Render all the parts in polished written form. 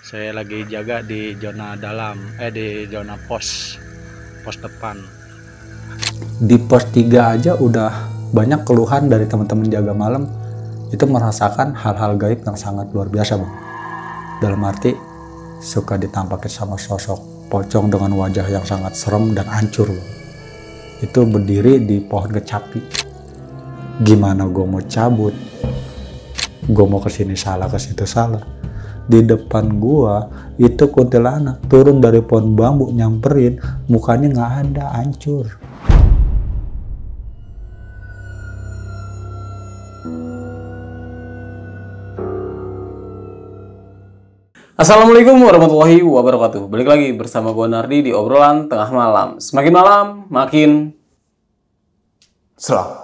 Saya lagi jaga di zona dalam, di zona pos depan. Di pos 3 aja udah banyak keluhan dari teman-teman jaga malam, itu merasakan hal-hal gaib yang sangat luar biasa, Bang. Dalam arti suka ditampakin sama sosok pocong dengan wajah yang sangat serem dan hancur, Bang. Itu berdiri di pohon kecapi. Gimana gue mau cabut, gue mau kesini salah, ke situ salah. Di depan gua itu kuntilanak turun dari pohon bambu, nyamperin, mukanya nggak ada, hancur. Assalamualaikum warahmatullahi wabarakatuh. Balik lagi bersama gua Nardi di obrolan tengah malam. Semakin malam makin seram.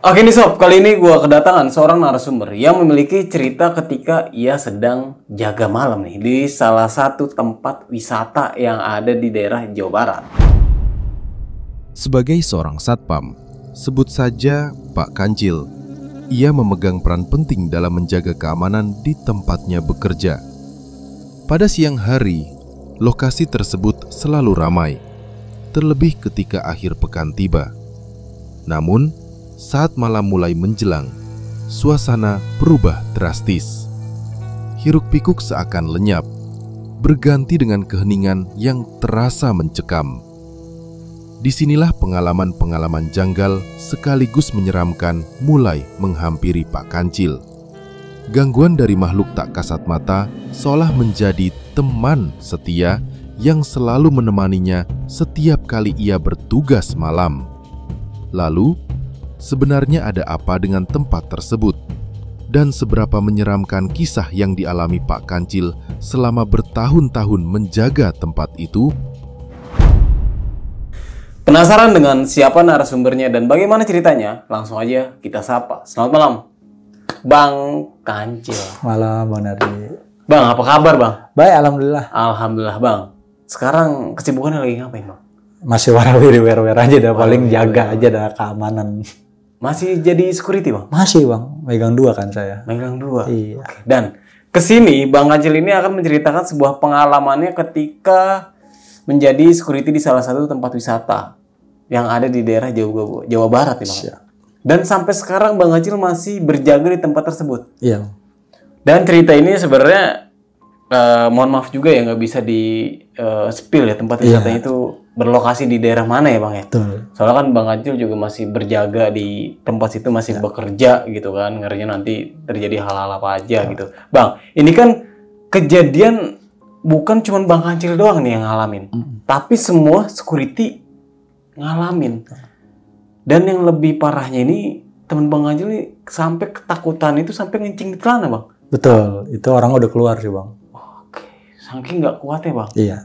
Oke nih sob, kali ini gue kedatangan seorang narasumber yang memiliki cerita ketika ia sedang jaga malam nih di salah satu tempat wisata yang ada di daerah Jawa Barat. Sebagai seorang satpam, sebut saja Pak Kancil, ia memegang peran penting dalam menjaga keamanan di tempatnya bekerja. Pada siang hari, lokasi tersebut selalu ramai, terlebih ketika akhir pekan tiba. Namun, saat malam mulai menjelang, suasana berubah drastis. Hiruk-pikuk seakan lenyap, berganti dengan keheningan yang terasa mencekam. Disinilah pengalaman-pengalaman janggal sekaligus menyeramkan mulai menghampiri Pak Kancil. Gangguan dari makhluk tak kasat mata seolah menjadi teman setia yang selalu menemaninya setiap kali ia bertugas malam. Lalu, sebenarnya ada apa dengan tempat tersebut? Dan seberapa menyeramkan kisah yang dialami Pak Kancil selama bertahun-tahun menjaga tempat itu? Penasaran dengan siapa narasumbernya dan bagaimana ceritanya? Langsung aja kita sapa. Selamat malam, Bang Kancil. Malam, Bang Nardi. Bang, apa kabar Bang? Baik, alhamdulillah. Alhamdulillah Bang. Sekarang kesibukannya lagi ngapain Bang? Masih warawiri aja dah, paling jaga aja dah keamanan. Masih jadi security Bang? Masih Bang, megang 2 kan saya. Megang 2? Iya. Oke. Dan kesini Bang Kancil ini akan menceritakan sebuah pengalamannya ketika menjadi security di salah satu tempat wisata yang ada di daerah Jawa Barat nih Bang. Siap. Dan sampai sekarang Bang Kancil masih berjaga di tempat tersebut. Iya. Dan cerita ini sebenarnya mohon maaf juga ya nggak bisa di spill ya tempat wisatanya itu berlokasi di daerah mana ya Bang ya. Betul. Soalnya kan Bang Kancil juga masih berjaga di tempat situ, masih bekerja gitu kan. Ngerinya nanti terjadi hal-hal apa aja gitu. Bang, ini kan kejadian bukan cuma Bang Kancil doang nih yang ngalamin. Tapi semua security ngalamin. Dan yang lebih parahnya ini teman Bang Kancil ini sampai ketakutan itu sampai ngencing di celana Bang. Betul, itu orang udah keluar sih Bang. Oke, saking nggak kuat ya Bang. Iya.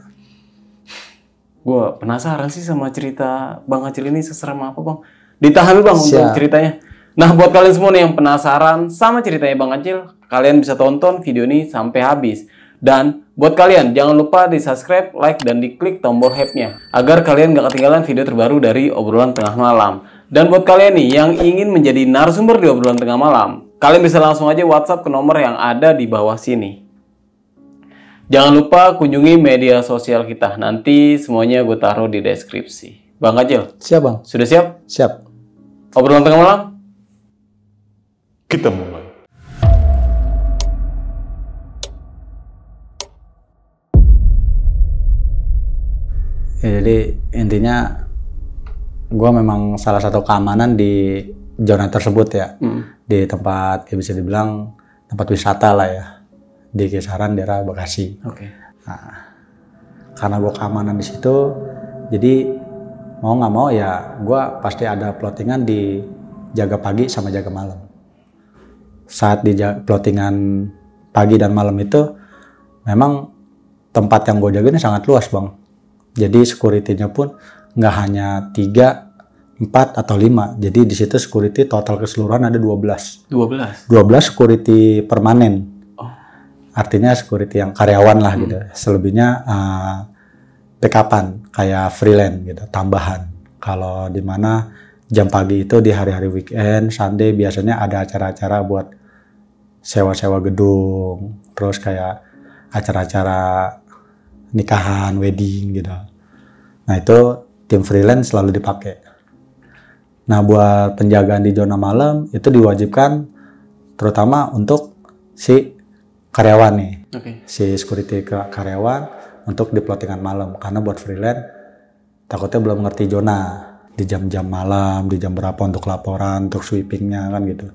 Gue penasaran sih sama cerita Bang Kancil ini seseram apa Bang. Ditahan dulu Bang untuk ceritanya. Nah buat kalian semua nih yang penasaran sama ceritanya Bang Kancil, kalian bisa tonton video ini sampai habis. Dan buat kalian jangan lupa di subscribe, like, dan diklik tombol hype-nya agar kalian gak ketinggalan video terbaru dari obrolan tengah malam. Dan buat kalian nih yang ingin menjadi narasumber di obrolan tengah malam, kalian bisa langsung aja WhatsApp ke nomor yang ada di bawah sini. Jangan lupa kunjungi media sosial kita. Nanti semuanya gue taruh di deskripsi. Bang Kancil, Siap Bang. sudah siap? Siap. Obrolan tengah malam? Kita mulai. Ya, jadi intinya gue memang salah satu keamanan di zona tersebut ya. Di tempat ya bisa dibilang tempat wisata lah ya, di kisaran daerah Bekasi. Oke. Nah, karena gue keamanan di situ, jadi mau nggak mau ya gue pasti ada plottingan di jaga pagi sama jaga malam. Saat di plottingan pagi dan malam itu memang tempat yang gue jaga ini sangat luas Bang. Jadi security-nya pun nggak hanya 3, 4, atau 5. Jadi di situ security total keseluruhan ada 12. 12? 12 security permanen. Oh. Artinya security yang karyawan lah gitu. Selebihnya backup-an, kayak freelance gitu, tambahan. Kalau di mana jam pagi itu di hari-hari weekend, Sunday biasanya ada acara-acara buat sewa-sewa gedung, terus kayak acara-acara nikahan, wedding gitu. Nah itu tim freelance selalu dipakai. Nah buat penjagaan di zona malam itu diwajibkan terutama untuk si karyawan nih, si security karyawan untuk di plottingan malam. Karena buat freelance takutnya belum ngerti zona di jam-jam malam, di jam berapa untuk laporan, untuk sweepingnya kan gitu.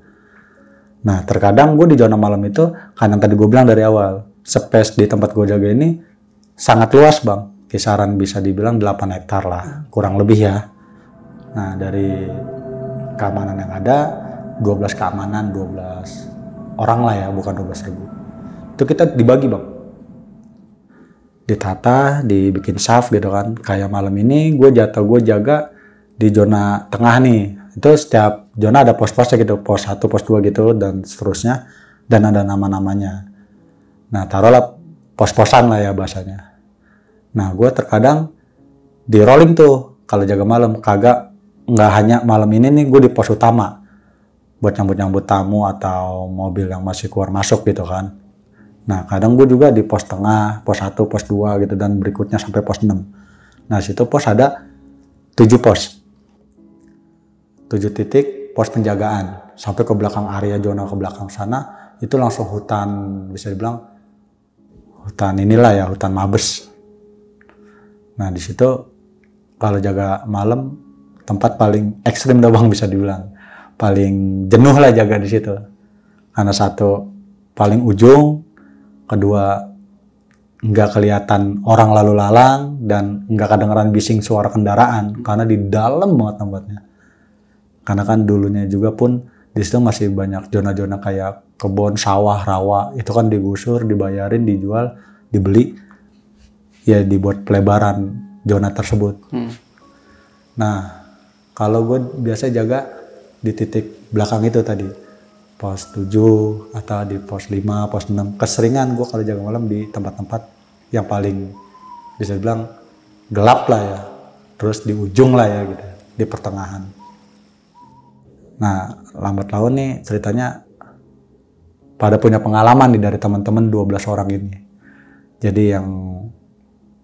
Nah terkadang gue di zona malam itu, kan yang tadi gue bilang dari awal, space di tempat gue jaga ini sangat luas bang, kisaran bisa dibilang 8 hektar lah, kurang lebih ya. Nah dari keamanan yang ada, 12 keamanan, 12 orang lah ya, bukan 12.000. Itu kita dibagi bang, ditata, dibikin saf gitu kan. Kayak malam ini gue jaga di zona tengah nih. Itu setiap zona ada pos-posnya gitu, pos 1, pos 2 gitu dan seterusnya, dan ada nama-namanya. Nah taruhlah pos-posan lah ya bahasanya. Nah gue terkadang di rolling tuh kalau jaga malam, nggak hanya malam ini nih gue di pos utama buat nyambut tamu atau mobil yang masih keluar masuk gitu kan. Nah kadang gue juga di pos tengah, pos 1, pos 2 gitu, dan berikutnya sampai pos 6. Nah situ pos ada 7 pos, 7 titik pos penjagaan sampai ke belakang area zona, ke belakang sana itu langsung hutan, bisa dibilang hutan inilah ya, hutan Mabes. Nah di situ kalau jaga malam tempat paling ekstrim dah bang, bisa dibilang paling jenuh lah jaga di situ. Karena satu paling ujung, kedua nggak kelihatan orang lalu lalang, dan nggak kedengeran bising suara kendaraan karena di dalam banget tempatnya. Karena kan dulunya juga pun di situ masih banyak zona-zona kayak kebun, sawah, rawa, itu kan digusur, dibayarin, dijual, dibeli, ya dibuat pelebaran zona tersebut. Nah, kalau gue biasa jaga di titik belakang itu tadi, pos 7 atau di pos 5, pos 6, keseringan gue kalau jaga malam di tempat-tempat yang paling bisa dibilang gelap lah ya, terus di ujung lah ya gitu, di pertengahan. Nah, lambat laun nih ceritanya pada punya pengalaman nih dari teman-teman 12 orang ini. Jadi yang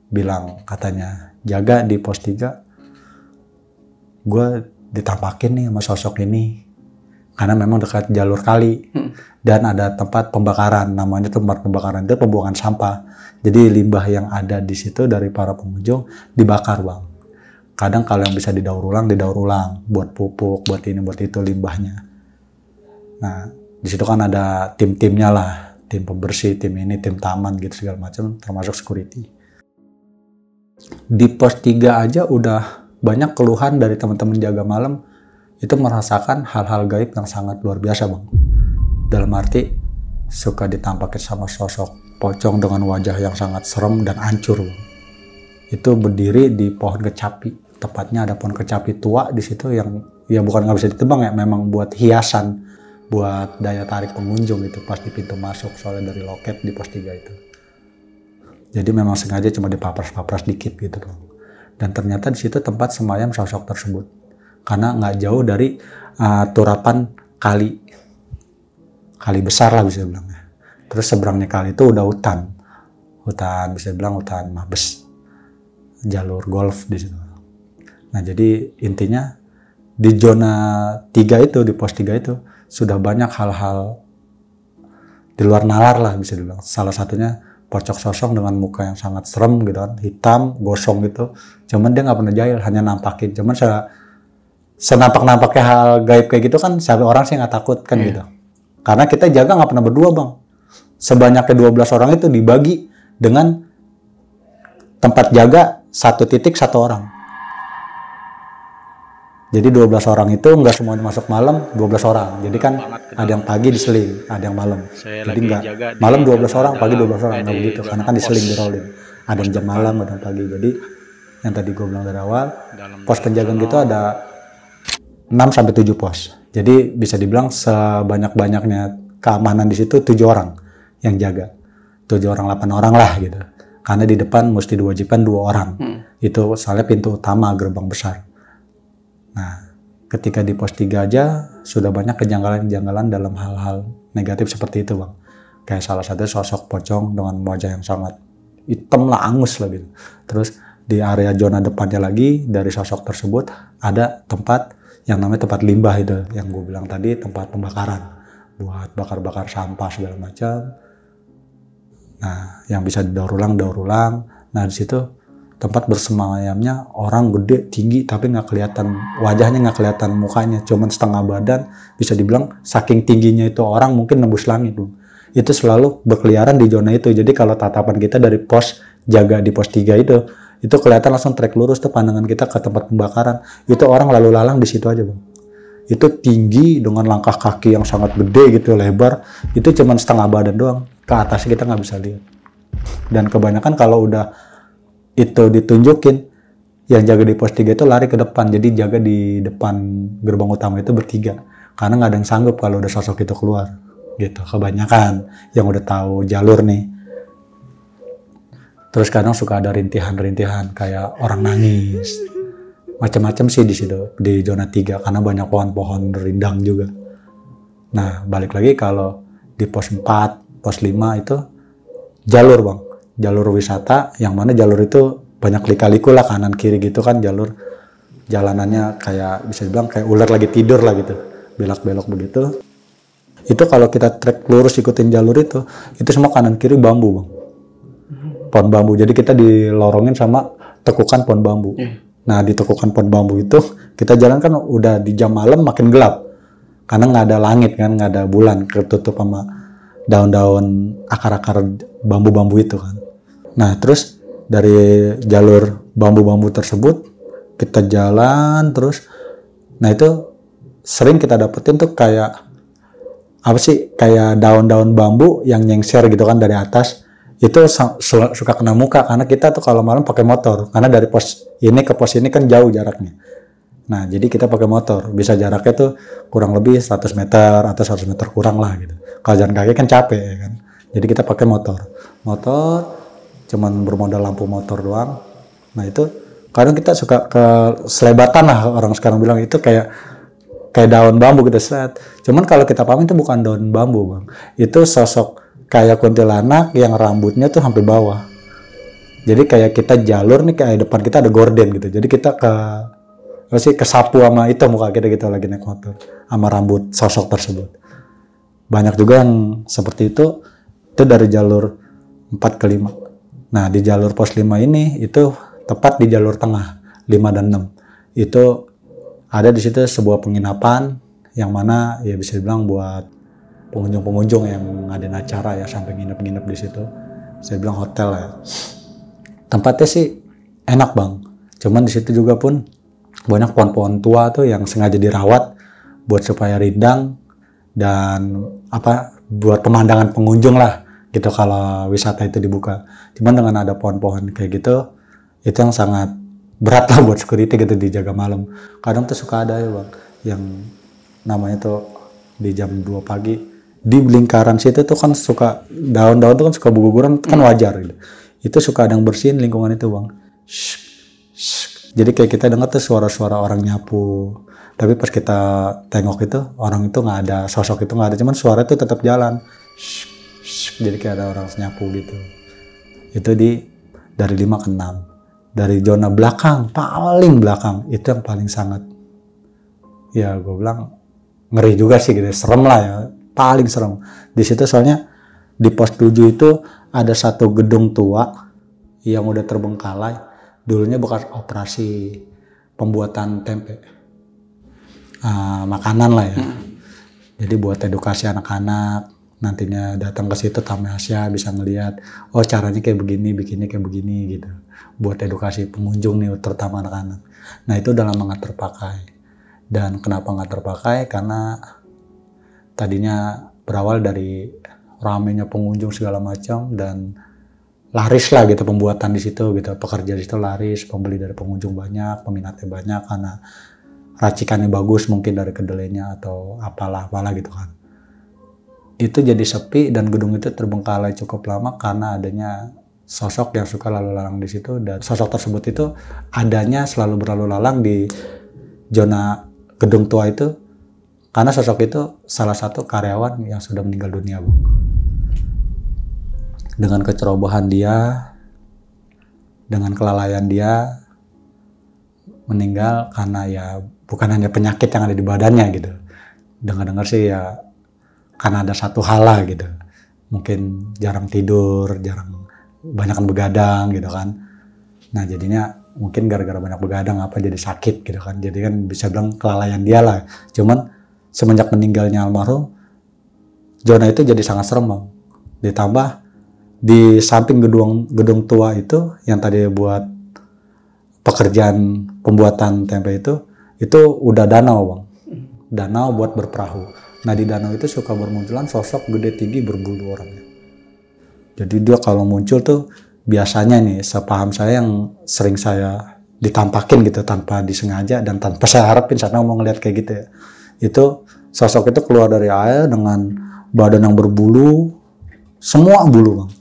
bilang katanya jaga di pos 3, gue ditampakin nih sama sosok ini karena memang dekat jalur kali dan ada tempat pembakaran, namanya tempat pembakaran itu pembuangan sampah. Jadi limbah yang ada di situ dari para pengunjung dibakar bang. Kadang kalau yang bisa didaur ulang buat pupuk, buat ini, buat itu limbahnya. Nah di situ kan ada tim-timnya lah, tim pembersih, tim ini, tim taman gitu segala macam, termasuk security. Di pos 3 aja udah banyak keluhan dari teman-teman jaga malam itu merasakan hal-hal gaib yang sangat luar biasa bang. Dalam arti suka ditampakin sama sosok pocong dengan wajah yang sangat serem dan hancur bang. Itu berdiri di pohon kecapi, tepatnya ada pohon kecapi tua di situ yang ya bukan nggak bisa ditebang ya, memang buat hiasan, buat daya tarik pengunjung itu pas di pintu masuk, soalnya dari loket di pos 3 itu. Jadi memang sengaja cuma dipapras-papras dikit gitu bang. Dan ternyata di situ tempat semayam sosok tersebut, karena nggak jauh dari turapan kali besar lah bisa bilang. Terus seberangnya kali itu udah hutan bisa bilang hutan Mabes, jalur golf di situ. Nah jadi intinya di zona 3 itu, di pos 3 itu sudah banyak hal-hal di luar nalar lah bisa dibilang. Salah satunya pocong sosok dengan muka yang sangat serem gitu kan, hitam, gosong gitu. Cuman dia nggak pernah jahil, hanya nampakin. Cuman senampak-nampaknya hal gaib kayak gitu kan, siapa orang sih nggak takut kan gitu. Karena kita jaga nggak pernah berdua bang. Sebanyaknya 12 orang itu dibagi dengan tempat jaga 1 titik 1 orang. Jadi 12 orang itu nggak semuanya masuk malam, 12 orang. Jadi kan ada yang pagi diseling, ada yang malam. Jadi nggak malam 12 orang, pagi 12 orang, nggak begitu. Karena kan diseling, di rolling. Ada yang jam malam, ada yang pagi. Jadi yang tadi gue bilang dari awal, pos penjagaan gitu ada 6-7 pos. Jadi bisa dibilang sebanyak-banyaknya keamanan di situ 7 orang yang jaga. 7 orang, 8 orang lah gitu. Karena di depan mesti diwajibkan 2 orang. Itu soalnya pintu utama gerbang besar. Nah, ketika di pos 3 aja sudah banyak kejanggalan-kejanggalan dalam hal-hal negatif seperti itu bang. Kayak salah satu sosok pocong dengan wajah yang sangat hitam lah, angus lah gitu. Terus di area zona depannya lagi dari sosok tersebut ada tempat yang namanya tempat limbah itu, yang gue bilang tadi, tempat pembakaran buat bakar-bakar sampah segala macam. Nah, yang bisa didaur ulang. Nah, di situ tempat bersemayamnya orang gede, tinggi, tapi nggak kelihatan wajahnya, nggak kelihatan mukanya, cuman setengah badan. Bisa dibilang saking tingginya itu orang mungkin nembus langit tuh. Itu selalu berkeliaran di zona itu. Jadi kalau tatapan kita dari pos jaga di pos 3 itu kelihatan langsung trek lurus tuh pandangan kita ke tempat pembakaran. Itu orang lalu lalang di situ aja bang. Itu tinggi dengan langkah kaki yang sangat gede gitu, lebar. Itu cuman setengah badan doang. Ke atasnya kita nggak bisa lihat. Dan kebanyakan kalau udah itu ditunjukin, yang jaga di pos 3 itu lari ke depan. Jadi jaga di depan gerbang utama itu bertiga. Karena nggak ada yang sanggup kalau udah sosok itu keluar. Gitu, kebanyakan yang udah tahu jalur nih. Terus kadang suka ada rintihan-rintihan kayak orang nangis. Macam-macam sih di situ, di zona 3, karena banyak pohon-pohon rindang juga. Nah, balik lagi kalau di pos 4, pos 5 itu jalur bang. Jalur wisata, yang mana jalur itu banyak lika-liku lah, kanan kiri gitu kan jalur. Jalanannya kayak bisa dibilang kayak ular lagi tidur lah gitu, belok-belok begitu. Itu kalau kita trek lurus ikutin jalur itu semua kanan kiri bambu bang, pohon bambu. Jadi kita dilorongin sama tekukan pohon bambu. Nah di tekukan pohon bambu itu kita jalan kan udah di jam malam, makin gelap karena nggak ada langit kan, nggak ada bulan, ketutup sama daun-daun akar-akar bambu-bambu itu kan. Nah terus dari jalur bambu-bambu tersebut kita jalan terus. Nah itu sering kita dapetin tuh kayak apa sih, kayak daun-daun bambu yang nyengser gitu kan dari atas. Itu suka kena muka karena kita tuh kalau malam pakai motor, karena dari pos ini ke pos ini kan jauh jaraknya. Nah jadi kita pakai motor, bisa jaraknya tuh kurang lebih 100 meter atau 100 meter kurang lah gitu. Kalau jalan kaki kan capek ya kan. Jadi kita pakai motor cuman bermodal lampu motor doang. Nah itu kadang kita suka ke selebatan lah, orang sekarang bilang itu kayak daun bambu gitu set. Cuman kalau kita paham itu bukan daun bambu bang, itu sosok kayak kuntilanak yang rambutnya tuh sampai bawah. Jadi kayak kita jalur nih, kayak depan kita ada gorden gitu. Jadi kita kesapu sama itu muka kita gitu lagi naik motor sama rambut sosok tersebut. Banyak juga yang seperti itu dari jalur 4 ke 5. Nah di jalur pos 5 ini itu tepat di jalur tengah 5 dan 6. Itu ada di situ sebuah penginapan yang mana ya bisa dibilang buat pengunjung-pengunjung yang ngadain acara ya, sampai nginep-nginep di situ. Saya bilang hotel ya. Tempatnya sih enak bang. Cuman di situ juga pun banyak pohon-pohon tua tuh yang sengaja dirawat buat supaya rindang dan buat pemandangan pengunjung lah gitu kalau wisata itu dibuka. Cuman dengan ada pohon-pohon kayak gitu, itu yang sangat berat lah buat security gitu dijaga malam. Kadang tuh suka ada ya bang, yang namanya tuh di jam 2 pagi di lingkaran situ tuh kan suka daun-daun tuh kan suka berguguran, kan wajar gitu. Itu suka ada yang bersihin lingkungan itu bang. Jadi kayak kita dengar tuh suara-suara orang nyapu. Tapi pas kita tengok itu orang itu nggak ada, sosok itu nggak ada, cuman suara itu tetap jalan. Jadi kayak ada orang nyapu gitu. Itu dari 5 ke 6. Dari zona belakang, paling belakang, itu yang paling sangat, ya gue bilang ngeri juga sih gitu, serem lah ya, paling serem. Di situ soalnya di pos 7 itu ada satu gedung tua yang udah terbengkalai, dulunya bekas operasi pembuatan tempe, makanan lah ya. Jadi buat edukasi anak-anak, nantinya datang ke situ tamasya bisa ngelihat, oh caranya kayak begini, bikinnya kayak begini gitu. Buat edukasi pengunjung nih, terutama anak-anak. Nah itu udah lama nggak terpakai. Dan kenapa nggak terpakai? Karena tadinya berawal dari ramenya pengunjung segala macam dan laris lah gitu pembuatan di situ gitu. Pekerja di situ laris, pembeli dari pengunjung banyak, peminatnya banyak karena racikannya bagus mungkin dari kedelainya atau apalah gitu kan. Itu jadi sepi dan gedung itu terbengkalai cukup lama karena adanya sosok yang suka lalu lalang di situ, dan sosok tersebut itu adanya selalu berlalu lalang di zona gedung tua itu, karena sosok itu salah satu karyawan yang sudah meninggal dunia, Bang. Dengan kecerobohan dia, dengan kelalaian dia, meninggal karena ya bukan hanya penyakit yang ada di badannya gitu. Dengar-dengar sih ya karena ada satu hal lah gitu. Mungkin jarang tidur, banyakan begadang gitu kan. Nah jadinya mungkin gara-gara banyak begadang jadi sakit gitu kan. Jadi kan bisa bilang kelalaian dia lah. Cuman semenjak meninggalnya almarhum, zona itu jadi sangat serem, Bang. Ditambah di samping gedung tua itu yang tadi buat pekerjaan pembuatan tempe itu udah danau, Bang. Danau buat berperahu. Nah di danau itu suka bermunculan sosok gede tinggi berbulu orangnya. Jadi dia kalau muncul tuh biasanya nih, sepaham saya yang sering saya ditampakin gitu tanpa disengaja dan tanpa saya harapin, karena mau ngeliat kayak gitu ya. Itu sosok itu keluar dari air dengan badan yang berbulu, semua bulu, Bang.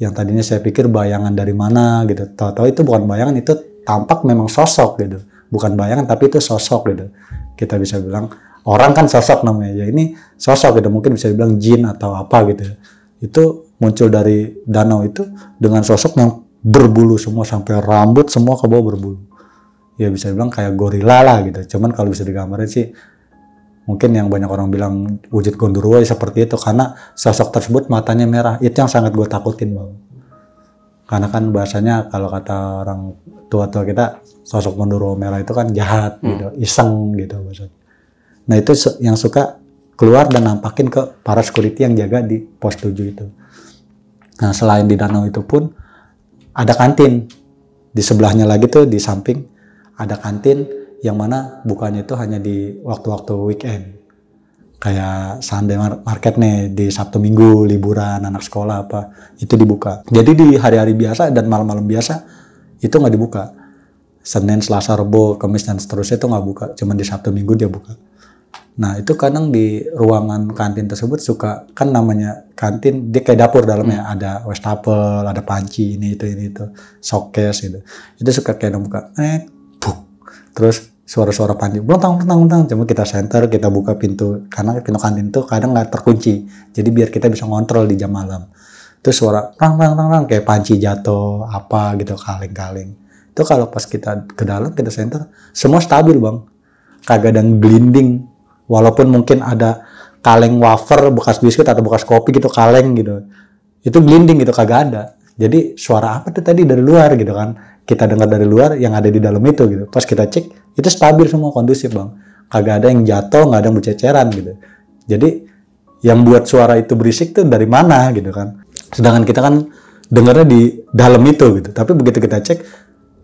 Yang tadinya saya pikir bayangan dari mana gitu. Tahu-tahu itu bukan bayangan, itu tampak memang sosok gitu. Bukan bayangan tapi itu sosok gitu. Kita bisa bilang orang kan sosok namanya, ya ini sosok gitu, mungkin bisa dibilang jin atau apa gitu. Itu muncul dari danau itu dengan sosok yang berbulu semua, sampai rambut semua ke bawah berbulu. Ya bisa dibilang kayak gorila lah gitu. Cuman kalau bisa digambarin sih, mungkin yang banyak orang bilang wujud gondoruo seperti itu, karena sosok tersebut matanya merah. Itu yang sangat gue takutin, Bang. Karena kan bahasanya kalau kata orang tua-tua kita, sosok gondoruo merah itu kan jahat gitu, iseng gitu maksudnya. Nah itu yang suka keluar dan nampakin ke para security yang jaga di pos 7 itu. Nah selain di danau itu pun ada kantin. Di sebelahnya lagi tuh di samping ada kantin yang mana bukanya itu hanya di waktu-waktu weekend. Kayak Sunday market nih, di Sabtu Minggu, liburan, anak sekolah apa, itu dibuka. Jadi di hari-hari biasa dan malam-malam biasa, itu nggak dibuka. Senin, Selasa, Rebo, Kamis, dan seterusnya itu nggak buka. Cuman di Sabtu Minggu dia buka. Nah itu kadang di ruangan kantin tersebut suka, kan namanya kantin, dia kayak dapur dalamnya. Ada wastafel, ada panci, ini itu, showcase gitu. Itu suka kayak buka, terus suara-suara panci, belentang, cuma kita center, kita buka pintu, karena pintu kantin tuh kadang nggak terkunci, jadi biar kita bisa ngontrol di jam malam. Terus suara rang, kayak panci jatuh, apa gitu, kaleng-kaleng. Itu kalau pas kita ke dalam, kita center, semua stabil, Bang. Kagak ada gelinding, walaupun mungkin ada kaleng wafer, bekas biskuit atau bekas kopi gitu, kaleng gitu. Itu gelinding gitu, kagak ada. Jadi suara apa tuh tadi dari luar gitu kan. Kita dengar dari luar yang ada di dalam itu gitu. Pas kita cek, itu stabil semua, kondusif, Bang. Kagak ada yang jatuh, nggak ada yang berceceran gitu. Jadi yang buat suara itu berisik tuh dari mana gitu kan. Sedangkan kita kan dengarnya di dalam itu gitu. Tapi begitu kita cek,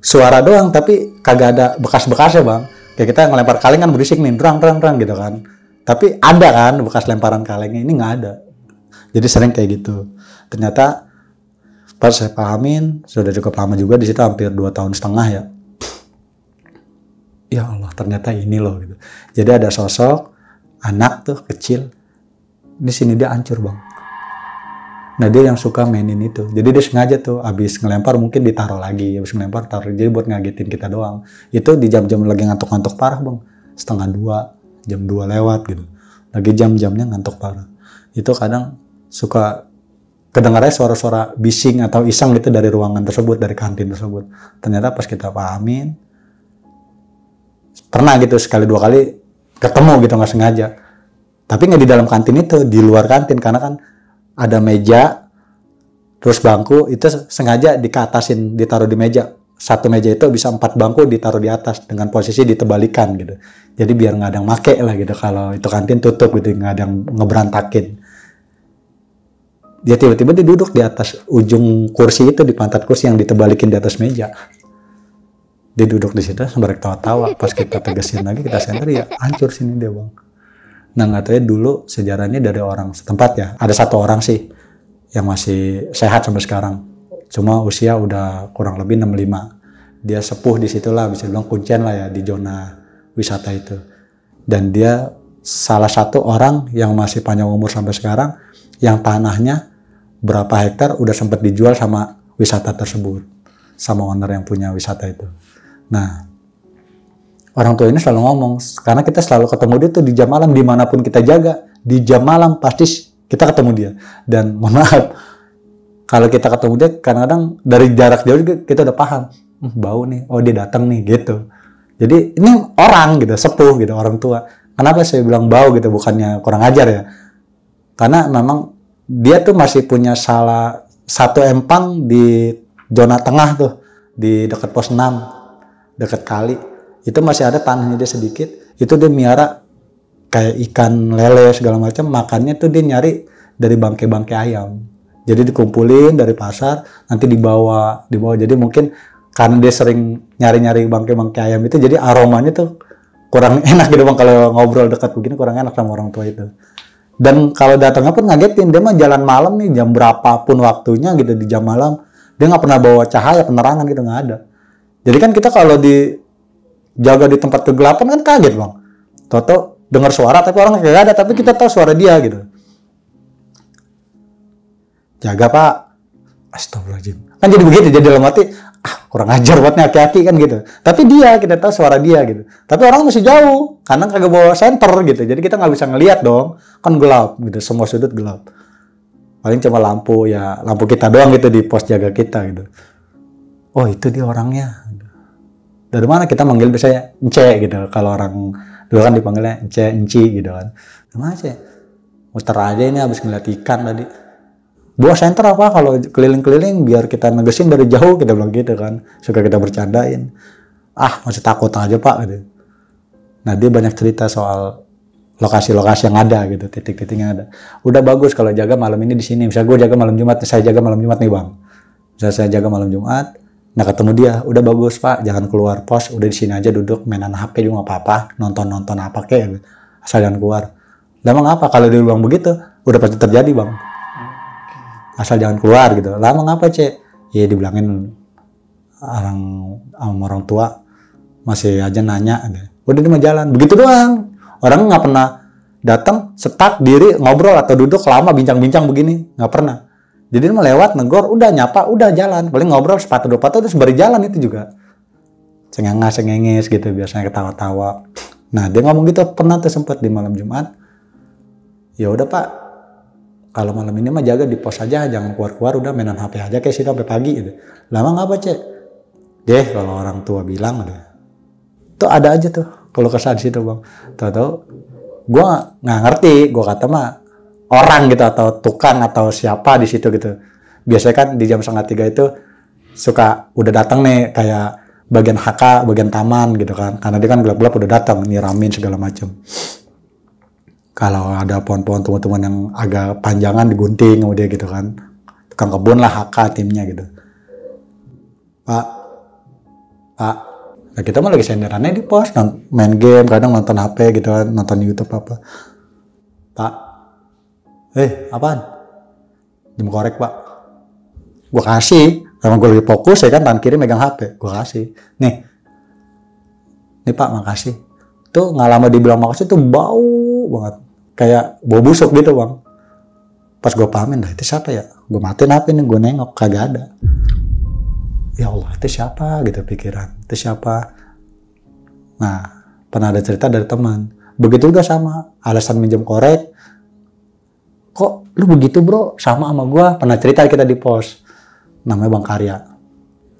suara doang tapi kagak ada bekas-bekasnya, Bang. Kayak kita ngelempar kaleng kan berisik nih, drang gitu kan. Tapi ada kan bekas lemparan kalengnya, ini nggak ada. Jadi sering kayak gitu. Ternyata pas saya pahamin, sudah cukup lama juga di situ, hampir 2,5 tahun ya. Ya Allah, ternyata ini loh gitu. Jadi ada sosok anak tuh kecil, di sini dia hancur, Bang. Nah dia yang suka mainin itu. Jadi dia sengaja tuh abis ngelempar mungkin ditaruh lagi, abis ngelempar taruh, jadi buat ngagetin kita doang. Itu di jam-jam lagi ngantuk-ngantuk parah, Bang. 1:30, jam 2 lewat gitu. Lagi jam-jamnya ngantuk parah. Itu kadang suka kedengarannya suara-suara bising atau iseng gitu dari ruangan tersebut, dari kantin tersebut. Ternyata pas kita pahamin, pernah gitu sekali 2 kali ketemu gitu nggak sengaja. Tapi nggak di dalam kantin itu, di luar kantin, karena kan ada meja, terus bangku, itu sengaja dikeatasin, ditaruh di meja. Satu meja itu bisa 4 bangku ditaruh di atas dengan posisi ditebalikan gitu. Jadi biar nggak ada yang make lah gitu. Kalau itu kantin tutup gitu, nggak ada yang ngeberantakin. Dia tiba-tiba dia duduk di atas ujung kursi itu, di pantat kursi yang ditebalikin di atas meja. Dia duduk di situ sambil ketawa-tawa. Pas kita tegesin lagi, kita center, ya hancur sini dia, Bang. Nah nggak tahu ya dulu sejarahnya dari orang setempat ya. Ada 1 orang sih yang masih sehat sampai sekarang. Cuma usia udah kurang lebih 65. Dia sepuh di situlah, bisa bilang kuncen lah ya di zona wisata itu. Dan dia salah satu orang yang masih panjang umur sampai sekarang, yang tanahnya berapa hektar udah sempat dijual sama wisata tersebut, sama owner yang punya wisata itu. Nah, orang tua ini selalu ngomong, karena kita selalu ketemu dia tuh di jam malam, dimanapun kita jaga, di jam malam pasti kita ketemu dia. Dan mohon maaf, kalau kita ketemu dia, kadang-kadang dari jarak jauh juga kita udah paham, bau nih, oh dia datang nih gitu. Jadi ini orang gitu, sepuh gitu, orang tua. Kenapa saya bilang bau gitu, bukannya kurang ajar ya? Karena memang dia tuh masih punya salah satu empang di zona tengah tuh, di dekat pos 6, dekat kali. Itu masih ada tanahnya dia sedikit. Itu dia miara kayak ikan lele segala macam. Makannya tuh dia nyari dari bangkai-bangkai ayam. Jadi dikumpulin dari pasar, nanti dibawa. Jadi mungkin karena dia sering nyari-nyari bangkai-bangkai ayam itu, jadi aromanya tuh kurang enak gitu bang. Kalau ngobrol dekat begini kurang enak sama orang tua itu. Dan kalau datangnya pun ngagetin, dia mah jalan malam nih, jam berapapun waktunya gitu, di jam malam dia nggak pernah bawa cahaya penerangan gitu, nggak ada. Jadi kan kita kalau jaga di tempat kegelapan kan kaget bang. Toto dengar suara tapi orang nggak ada, tapi kita tahu suara dia gitu. Jaga pak, astagfirullahaladzim. Kan jadi begitu, jadi dalam hati, kurang ajar buatnya aki-aki kan gitu. Tapi kita tahu suara dia gitu. Tapi orang masih jauh, karena kagak bawa senter gitu. Jadi kita nggak bisa ngelihat dong, kan gelap gitu, semua sudut gelap. Paling cuma lampu kita doang gitu di pos jaga kita gitu. Oh itu dia orangnya. Dari mana kita manggil biasanya Ence gitu. Kalau orang dulu kan dipanggilnya Ence, Enci gitu kan. Gimana sih? Muter aja ini habis ngeliat ikan tadi. Bawa senter apa kalau keliling-keliling biar kita negesin dari jauh, kita bilang gitu kan. Suka kita bercandain. Masih takut aja pak gitu. Nah dia banyak cerita soal lokasi-lokasi yang ada gitu, titik-titik yang ada. Udah bagus kalau jaga malam ini di sini. Misalnya gue jaga malam Jumat, saya jaga malam Jumat nih bang. Misalnya saya jaga malam Jumat, nah ketemu dia, udah bagus pak, jangan keluar pos, udah di sini aja duduk, mainan HP juga nggak apa-apa, nonton apa kayak, asal jangan keluar. Lama ngapa kalau dia bilang begitu, udah pasti terjadi bang. Asal jangan keluar gitu. Lama ngapa cek? Ya dibilangin orang tua masih aja nanya, udah dia mau jalan, begitu doang. Orang nggak pernah datang, setak diri ngobrol atau duduk lama bincang-bincang begini, nggak pernah. Jadi dia melewat, negor, udah nyapa, udah jalan. Paling ngobrol sepatu dua patah, terus berjalan itu juga. Cengenges gitu, biasanya ketawa-tawa. Nah dia ngomong gitu, pernah tuh sempat di malam Jumat. Ya udah pak, kalau malam ini mah jaga di pos aja, jangan keluar-keluar, udah mainan HP aja kayak situ sampai pagi gitu. Lama ngapa cek? Kalau orang tua bilang ada. Tuh ada aja tuh, kalau kesal di situ bang. Tahu-tahu, gue nggak ngerti, gue kata mah orang gitu atau tukang atau siapa di situ gitu. Biasanya kan di jam 2:30 itu suka udah datang nih kayak bagian HK, bagian taman gitu kan. Karena dia kan gelap-gelap udah datang nyiramin segala macam. Kalau ada pohon-pohon tumbuh-tumbuhan yang agak panjangan digunting sama dia gitu kan. Tukang kebun lah HK timnya gitu. Pak. Nah kita mah lagi senderannya di pos, main game, kadang nonton HP gitu kan, nonton YouTube apa. Pak. Apaan? Jam korek pak. Gue kasih, karena gue lagi fokus ya kan, tangan kiri megang HP, gue kasih. Nih pak makasih. Tuh nggak lama dibilang makasih tuh bau banget, kayak bau busuk gitu bang. Pas gue pahamin, itu siapa ya? Gue matiin HP nih, gue nengok, kagak ada. Ya Allah, itu siapa gitu pikiran, itu siapa? Nah pernah ada cerita dari teman, begitu juga sama, alasan minjem korek. Kok lu begitu bro, sama gue, pernah cerita kita di pos, namanya Bang Karya.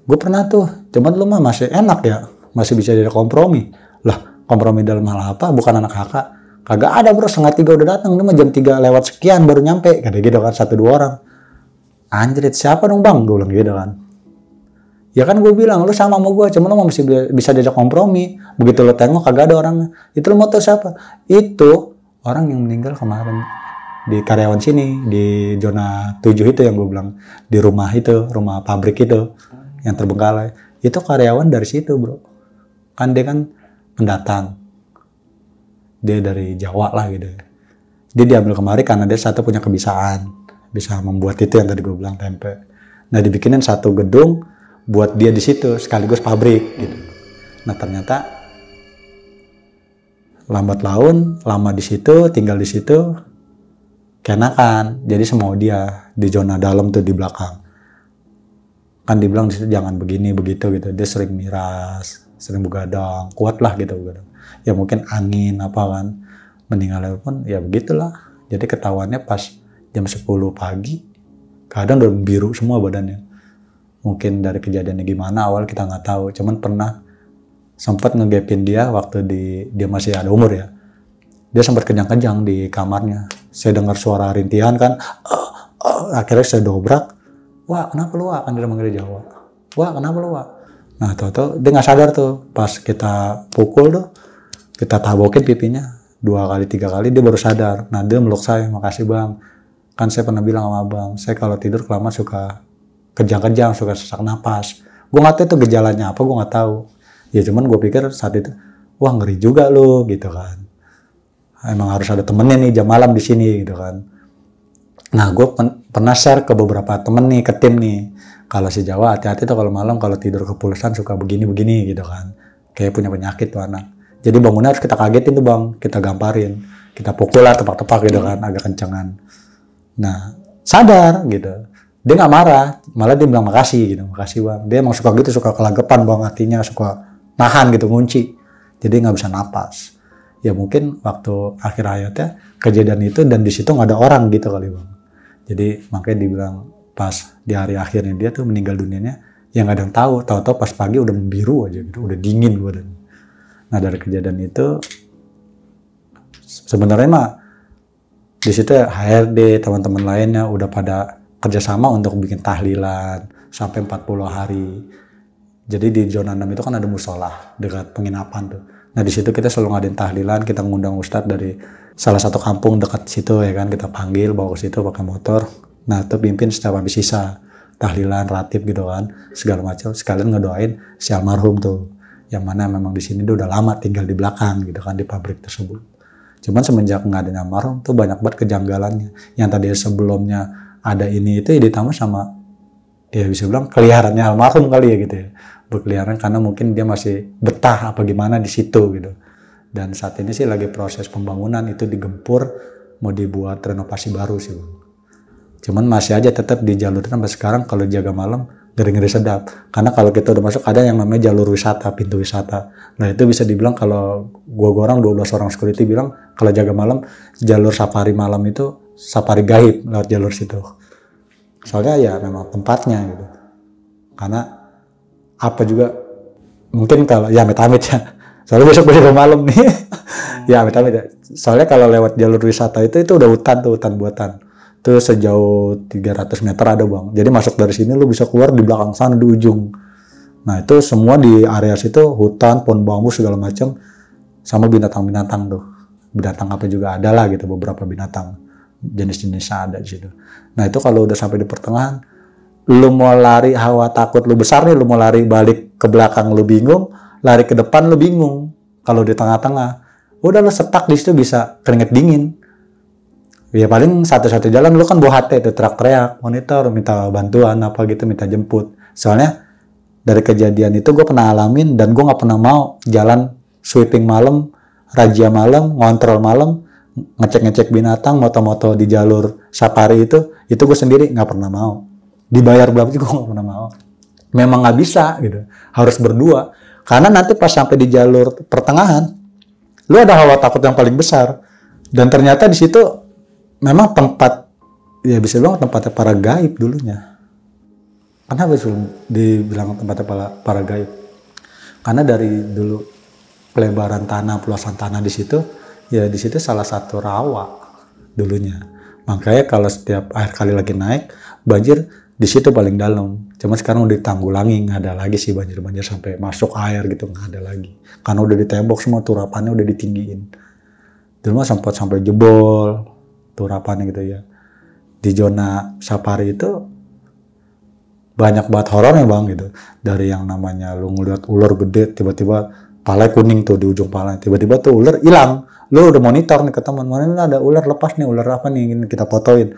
Gue pernah tuh, cuman lu mah masih enak ya, masih bisa jadi kompromi. Lah kompromi dalam hal apa, bukan anak kakak. Kagak ada bro, 2:30 udah datang, ini mah jam 3 lewat sekian baru nyampe, kayak gitu kan, 1-2 orang. Anjrit, siapa dong bang, gue bilang gitu kan. Ya kan gue bilang, lu sama gue, cuman lu masih bisa diajak kompromi. Begitu lu tengok kagak ada orangnya, itu lu mau tahu siapa? Itu orang yang meninggal kemarin di karyawan sini, di zona 7 itu yang gue bilang, di rumah itu, rumah pabrik itu yang terbengkalai, itu karyawan dari situ bro. Kan dia kan pendatang, dia dari Jawa lah gitu. Dia diambil kemari karena dia satu punya kebiasaan, bisa membuat itu yang tadi gue bilang, tempe. Nah dibikinin satu gedung buat dia di situ sekaligus pabrik gitu. Nah ternyata lambat laun, lama di situ, tinggal di situ, kenakan. Jadi semua dia di zona dalam tuh di belakang. Kan dibilang di situ jangan begini begitu gitu. Dia sering miras. sering begadang, kuat lah gitu begadang. Ya mungkin angin apa kan, meninggal pun ya begitulah. Jadi ketahuannya pas jam 10 pagi, kadang udah biru semua badannya. Mungkin dari kejadiannya gimana awal kita nggak tahu, cuman pernah sempat ngegapin dia waktu dia masih ada umur ya. Dia sempat kejang-kejang di kamarnya. Saya dengar suara rintihan kan, akhirnya saya dobrak. Wah, kenapa lu, Wak? Kan dia manggil Jawa. Wah, kenapa lu, Wak? Nah, tahu-tahu dia nggak sadar tuh. Pas kita pukul tuh, kita tabokin pipinya 2 kali 3 kali, dia baru sadar. Nah, dia meluk saya, makasih bang. Kan saya pernah bilang sama abang, saya kalau tidur kelamaan suka kejang-kejang, suka sesak napas. Gue nggak tahu itu gejalanya apa, gue nggak tahu. Ya cuman gue pikir saat itu, wah ngeri juga lu gitu kan. Emang harus ada temennya nih jam malam di sini gitu kan. Nah, gue pernah share ke beberapa temen nih, ke tim nih. Kalau si Jawa hati-hati tuh kalau malam kalau tidur kepulusan suka begini-begini gitu kan. Kayak punya penyakit tuh anak. Jadi bangunnya harus kita kagetin tuh bang, kita gamparin. Kita pukul lah tepak-tepak gitu kan, agak kencengan. Nah, sadar gitu. Dia nggak marah, malah dia bilang makasih gitu. Makasih bang. Dia emang suka gitu, suka kelagapan bang hatinya, suka nahan gitu, ngunci. Jadi nggak bisa napas. Ya mungkin waktu akhir hayatnya kejadian itu dan di situ nggak ada orang gitu kali bang. Jadi makanya dibilang pas di hari akhirnya dia tuh meninggal dunianya, yang nggak ada yang tahu pas pagi udah membiru aja gitu, udah dingin badannya. Nah dari kejadian itu sebenarnya mah di situ HRD teman-teman lainnya udah pada kerjasama untuk bikin tahlilan sampai 40 hari. Jadi di zona 6 itu kan ada musola dekat penginapan tuh. Nah di situ kita selalu ngadain tahlilan, kita ngundang ustadz dari salah satu kampung dekat situ ya kan, kita panggil bawa ke situ pakai motor. Nah itu pimpin setiap habis sisa tahlilan, ratib gitu kan, segala macam, sekalian ngedoain si almarhum tuh, yang mana memang di sini dia udah lama tinggal di belakang gitu kan, di pabrik tersebut. Cuman semenjak nggak ada almarhum tuh banyak banget kejanggalannya. Yang tadi sebelumnya ada ini itu ya ditambah sama ya bisa bilang keliharannya almarhum kali ya gitu ya, berkeliaran karena mungkin dia masih betah apa gimana di situ gitu. Dan saat ini sih lagi proses pembangunan, itu digempur mau dibuat renovasi baru sih bang. Cuman masih aja tetap di jalur sampai sekarang kalau jaga malam ngeri-ngeri sedap. Karena kalau kita udah masuk ada yang namanya jalur wisata, pintu wisata. Nah itu bisa dibilang kalau gua orang 12 orang security bilang kalau jaga malam jalur safari malam itu safari gaib lewat jalur situ. Soalnya ya memang tempatnya gitu. Karena apa juga mungkin kalau ya amit-amit ya. Soalnya besok jaga malam nih. Ya amit-amit ya. Soalnya kalau lewat jalur wisata itu udah hutan tuh, hutan buatan. Itu sejauh 300 meter ada bang. Jadi masuk dari sini lu bisa keluar di belakang sana di ujung. Nah itu semua di area situ hutan, pohon bambu segala macam, sama binatang-binatang tuh. Binatang apa juga ada lah gitu, beberapa binatang jenis-jenisnya ada di situ. Nah itu kalau udah sampai di pertengahan, lu mau lari hawa takut lu besar nih, lu mau lari balik ke belakang lu bingung, lari ke depan lu bingung. Kalau di tengah-tengah, udah lu setak di situ bisa keringet dingin. Ya paling satu-satu jalan lu kan bawa HT itu teriak-teriak, monitor, minta bantuan apa gitu, minta jemput. Soalnya dari kejadian itu gue pernah alamin dan gue nggak pernah mau jalan sweeping malam, razia malam, ngontrol malam, ngecek-ngecek binatang, moto-moto di jalur safari itu gue sendiri nggak pernah mau. Dibayar berapa juga gue nggak pernah mau. Memang nggak bisa gitu, harus berdua. Karena nanti pas sampai di jalur pertengahan, lu ada hawa takut yang paling besar. Dan ternyata di situ memang tempat, ya bisa bilang tempatnya para gaib dulunya. Kenapa sih dibilang tempatnya para gaib? Karena dari dulu pelebaran tanah, peluasan tanah di situ, ya di situ salah satu rawa dulunya. Makanya kalau setiap air kali lagi naik, banjir di situ paling dalam. Cuma sekarang udah ditanggulangi, nggak ada lagi sih banjir-banjir sampai masuk air gitu, nggak ada lagi. Karena udah ditembok semua, turapannya udah ditinggiin. Dulu mah sempat sampai jebol turapannya gitu ya. Di zona safari itu banyak banget horornya bang gitu. Dari yang namanya lu ngeliat ular gede, tiba-tiba palanya kuning tuh di ujung palanya, tiba-tiba tuh ular hilang. Lu udah monitor nih ke teman, mana ada ular lepas nih, ular apa nih, ingin kita fotoin.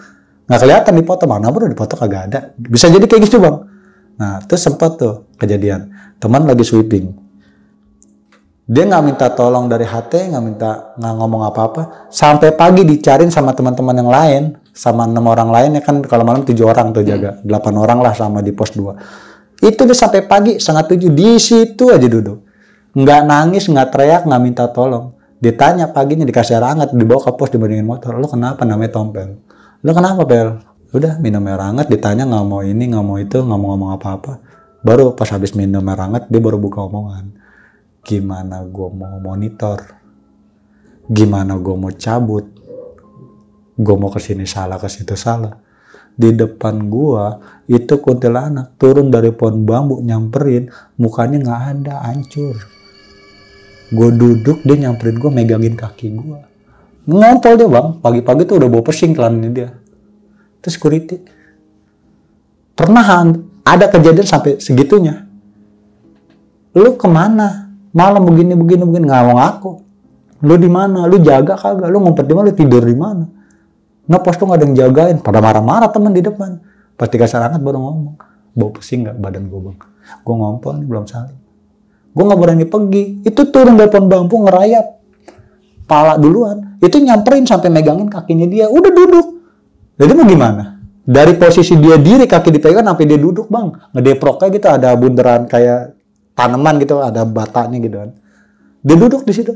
Nggak kelihatan di foto, mana pun di foto kagak ada. Bisa jadi kayak gitu bang. Nah terus sempat tuh kejadian, teman lagi sweeping, dia nggak minta tolong dari HT, nggak ngomong apa-apa, sampai pagi dicariin sama teman-teman yang lain, sama 6 orang lain ya kan, kalau malam 7 orang tuh jaga, 8 orang lah sama di pos 2. Itu dia sampai pagi 6:30 di situ aja duduk. nggak nangis, nggak teriak, nggak minta tolong. Ditanya paginya dikasih air hangat, dibawa ke pos dibandingin motor. Lu kenapa? Namanya Tompel. Lu kenapa, Pel? Udah minum air hangat, ditanya nggak mau ini, nggak mau itu, nggak mau ngomong apa-apa. Baru pas habis minum air hangat, dia baru buka omongan. Gimana gue mau monitor? Gimana gue mau cabut? Gue mau kesini salah, ke situ salah. Di depan gua itu kuntilanak turun dari pohon bambu, nyamperin, mukanya nggak ada, hancur. Gue duduk, dia nyamperin gue, megangin kaki gue. Ngompol dia bang, pagi-pagi tuh udah bawa pesing celananya dia. Terus security. Pernah ada kejadian sampai segitunya. Lu kemana? Malam begini, nggak mau ngaku. Lu di mana? Lu jaga kagak? Lu ngumpet di mana? Lu tidur di mana? Nah pos tuh nggak ada yang jagain. Pada marah-marah temen di depan. Pas dikasih hangat baru ngomong. Bawa pesing nggak badan gue bang? Gue ngompol nih belum saling. Gue nggak berani pergi. Itu turun dari pohon bambu ngerayap. Pala duluan. Itu nyamperin sampai megangin kakinya dia. Udah duduk. Jadi mau gimana? Dari posisi dia diri kaki dipegang sampai dia duduk bang. Ngedeproknya gitu ada bunderan kayak tanaman gitu. Ada batanya gitu kan. Dia duduk di situ.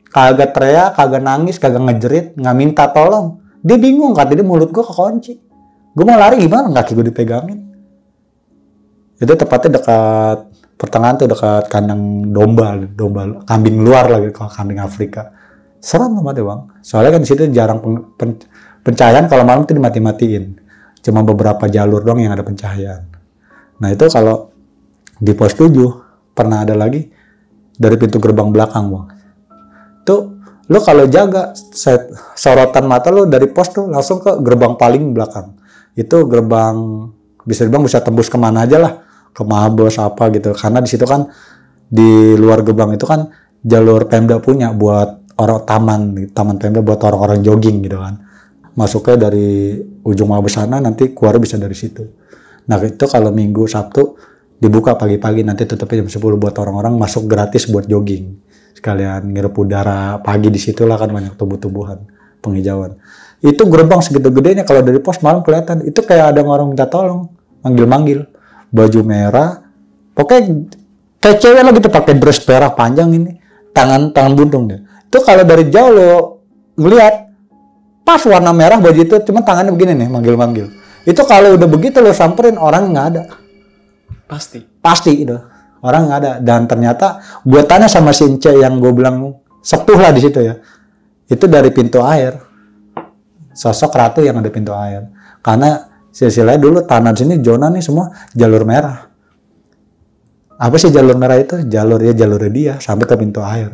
Kagak teriak, kagak nangis, kagak ngejerit. Nggak minta tolong. Dia bingung kan. Jadi mulut gue kekunci. Gue mau lari gimana? Kaki gue dipegangin. Itu tepatnya dekat pertengahan tuh dekat kandang domba kambing luar lagi, kalau kambing Afrika. Serem banget bang. Soalnya kan di situ jarang pencahayaan, kalau malam tuh dimati-matiin. Cuma beberapa jalur doang yang ada pencahayaan. Nah itu kalau di pos 7 pernah ada lagi dari pintu gerbang belakang bang. Tuh lu kalau jaga sorotan mata lu dari pos tuh langsung ke gerbang paling belakang. Itu gerbang bisa dibilang bisa tembus kemana aja lah. Ke Mabes apa gitu, karena di situ kan di luar gerbang itu kan jalur Pemda punya buat orang taman Pemda buat orang-orang jogging gitu kan, masuknya dari ujung Mabes sana, nanti keluar bisa dari situ. Nah itu kalau Minggu Sabtu dibuka pagi-pagi, nanti tutupnya jam 10 buat orang-orang masuk gratis buat jogging, sekalian ngirup udara pagi. Di situlah kan banyak tumbuh-tumbuhan penghijauan. Itu gerbang segitu gedenya, kalau dari pos malam kelihatan itu kayak ada orang minta tolong, manggil-manggil. Baju merah, pokoknya kayak cewek lah gitu, pakai dress merah panjang ini, tangan buntung dia. Itu kalau dari jauh lo ngeliat pas warna merah baju itu, cuma tangannya begini nih, manggil-manggil. Itu kalau udah begitu lo samperin, orang nggak ada. Pasti itu orang nggak ada. Dan ternyata gue tanya sama si Ince yang gue bilang sepuh lah di situ ya, itu dari pintu air, sosok ratu yang ada pintu air. Karena silsilahnya dulu tanah sini zona nih semua jalur merah. Apa sih jalur merah itu? Jalurnya dia sampai ke pintu air.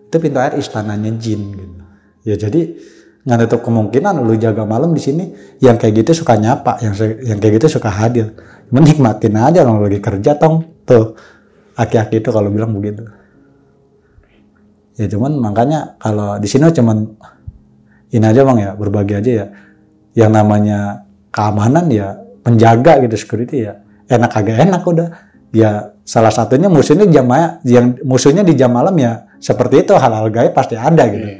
Itu pintu air istananya jin gitu. Ya jadi nggak nutup kemungkinan lu jaga malam di sini yang kayak gitu suka nyapa, yang kayak gitu suka hadir. Menikmatin aja kalau lagi kerja tuh aki-aki itu kalau bilang begitu. Ya cuman makanya kalau di sini cuman ini aja bang ya, berbagi aja ya. Yang namanya keamanan ya penjaga gitu, security ya enak agak enak udah ya. Salah satunya musuhnya musuhnya di jam malam ya seperti itu, hal-hal gaib pasti ada gitu.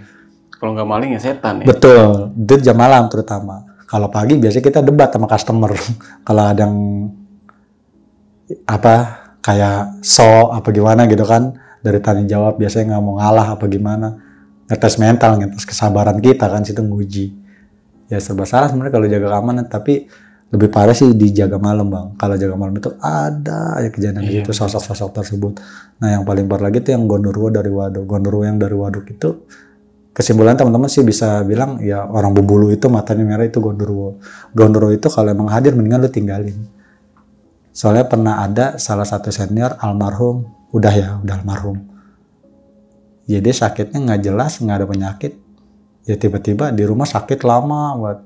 Kalau nggak maling ya setan ya. Betul, di jam malam terutama. Kalau pagi biasanya kita debat sama customer. Kalau ada yang apa kayak apa gimana gitu kan, dari tanya jawab biasanya nggak mau ngalah apa gimana, ngetes mental, ngetes kesabaran kita kan, situ nguji. Ya serba salah sebenarnya kalau jaga keamanan, tapi lebih parah sih di jaga malam bang. Kalau jaga malam itu ada ya kejadian gitu, sosok-sosok tersebut. Nah yang paling parah lagi itu yang Gondoruo dari Waduk. Gondoruo yang dari Waduk itu kesimpulan teman-teman sih bisa bilang ya orang berbulu itu matanya merah itu Gondoruo. Gondoruo itu kalau emang hadir mendingan lu tinggalin. Soalnya pernah ada salah satu senior almarhum, udah almarhum. Ya dia sakitnya nggak jelas, nggak ada penyakit. Ya tiba-tiba di rumah sakit lama buat,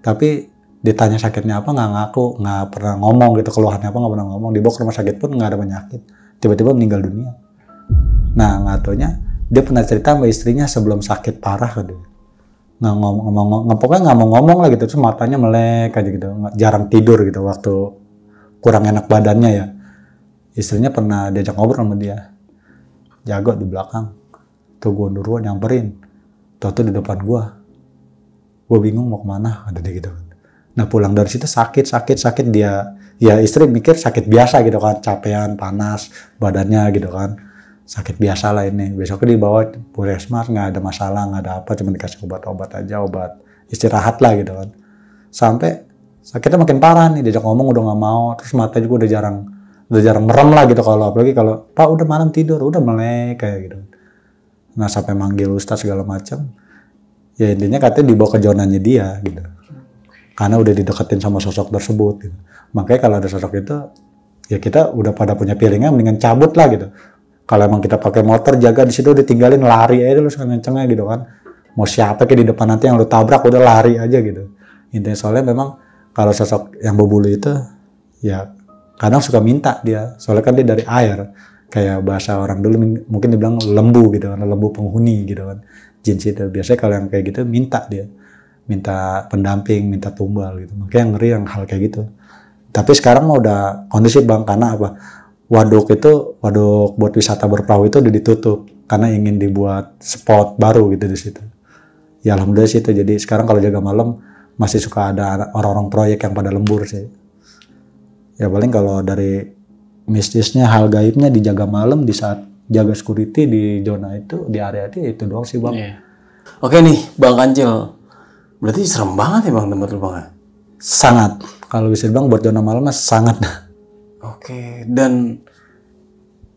tapi ditanya sakitnya apa nggak ngaku, nggak pernah ngomong gitu, keluhannya apa nggak pernah ngomong. Dibawa ke rumah sakit pun nggak ada penyakit, tiba-tiba meninggal dunia. Nah nggak taunya dia pernah cerita sama istrinya sebelum sakit parah kan, nggak ngomong, pokoknya nggak mau ngomong lah gitu, terus matanya melek aja gitu, jarang tidur gitu waktu kurang enak badannya ya. Istrinya pernah diajak ngobrol sama dia, jago di belakang tuh Gondoruo nyamperin, tuh di depan gue bingung mau kemana, ada dia gitu. Nah pulang dari situ sakit dia, ya istri mikir sakit biasa gitu kan, capean, panas badannya gitu kan. sakit biasa lah ini, besoknya dibawa puskesmas, nggak ada masalah, nggak ada apa, cuma dikasih obat-obat aja, obat istirahat lah gitu kan. Sampai sakitnya makin parah nih, diajak ngomong udah nggak mau, terus mata juga udah jarang merem lah gitu, kalau apalagi kalau Pak udah malam tidur, udah melek kayak gitu. Nah sampai manggil ustaz segala macam, ya intinya katanya dibawa ke zonanya dia gitu, karena udah dideketin sama sosok tersebut gitu. Makanya kalau ada sosok itu, ya kita udah pada punya feelingnya mendingan cabut lah gitu. Kalau emang kita pakai motor jaga di situ, udah tinggalin, lari aja lu kencengnya gitu kan. Mau siapa kayak di depan nanti yang lu tabrak, udah lari aja gitu. Intinya soalnya memang kalau sosok yang berbulu itu ya kadang suka minta dia, soalnya kan dia dari air, kayak bahasa orang dulu mungkin dibilang lembu gitu kan, lembu penghuni gitu kan, jin itu. Biasanya kalau yang kayak gitu minta dia, minta pendamping, minta tumbal gitu. Makanya ngeri yang hal kayak gitu. Tapi sekarang mah udah kondusif Bang, karena apa? Waduk buat wisata berperahu itu udah ditutup karena ingin dibuat spot baru gitu di situ. Ya alhamdulillah situ. Jadi sekarang kalau jaga malam masih suka ada orang-orang proyek yang pada lembur sih. Ya paling kalau dari mistisnya, hal gaibnya di jaga malam di saat jaga security di zona itu, di area itu doang sih Bang. Iya. Oke nih Bang Kancil, berarti serem banget ya Bang tempat lu Bang? Sangat. Kalau bisa dibilang buat zona malam sangat. Oke, dan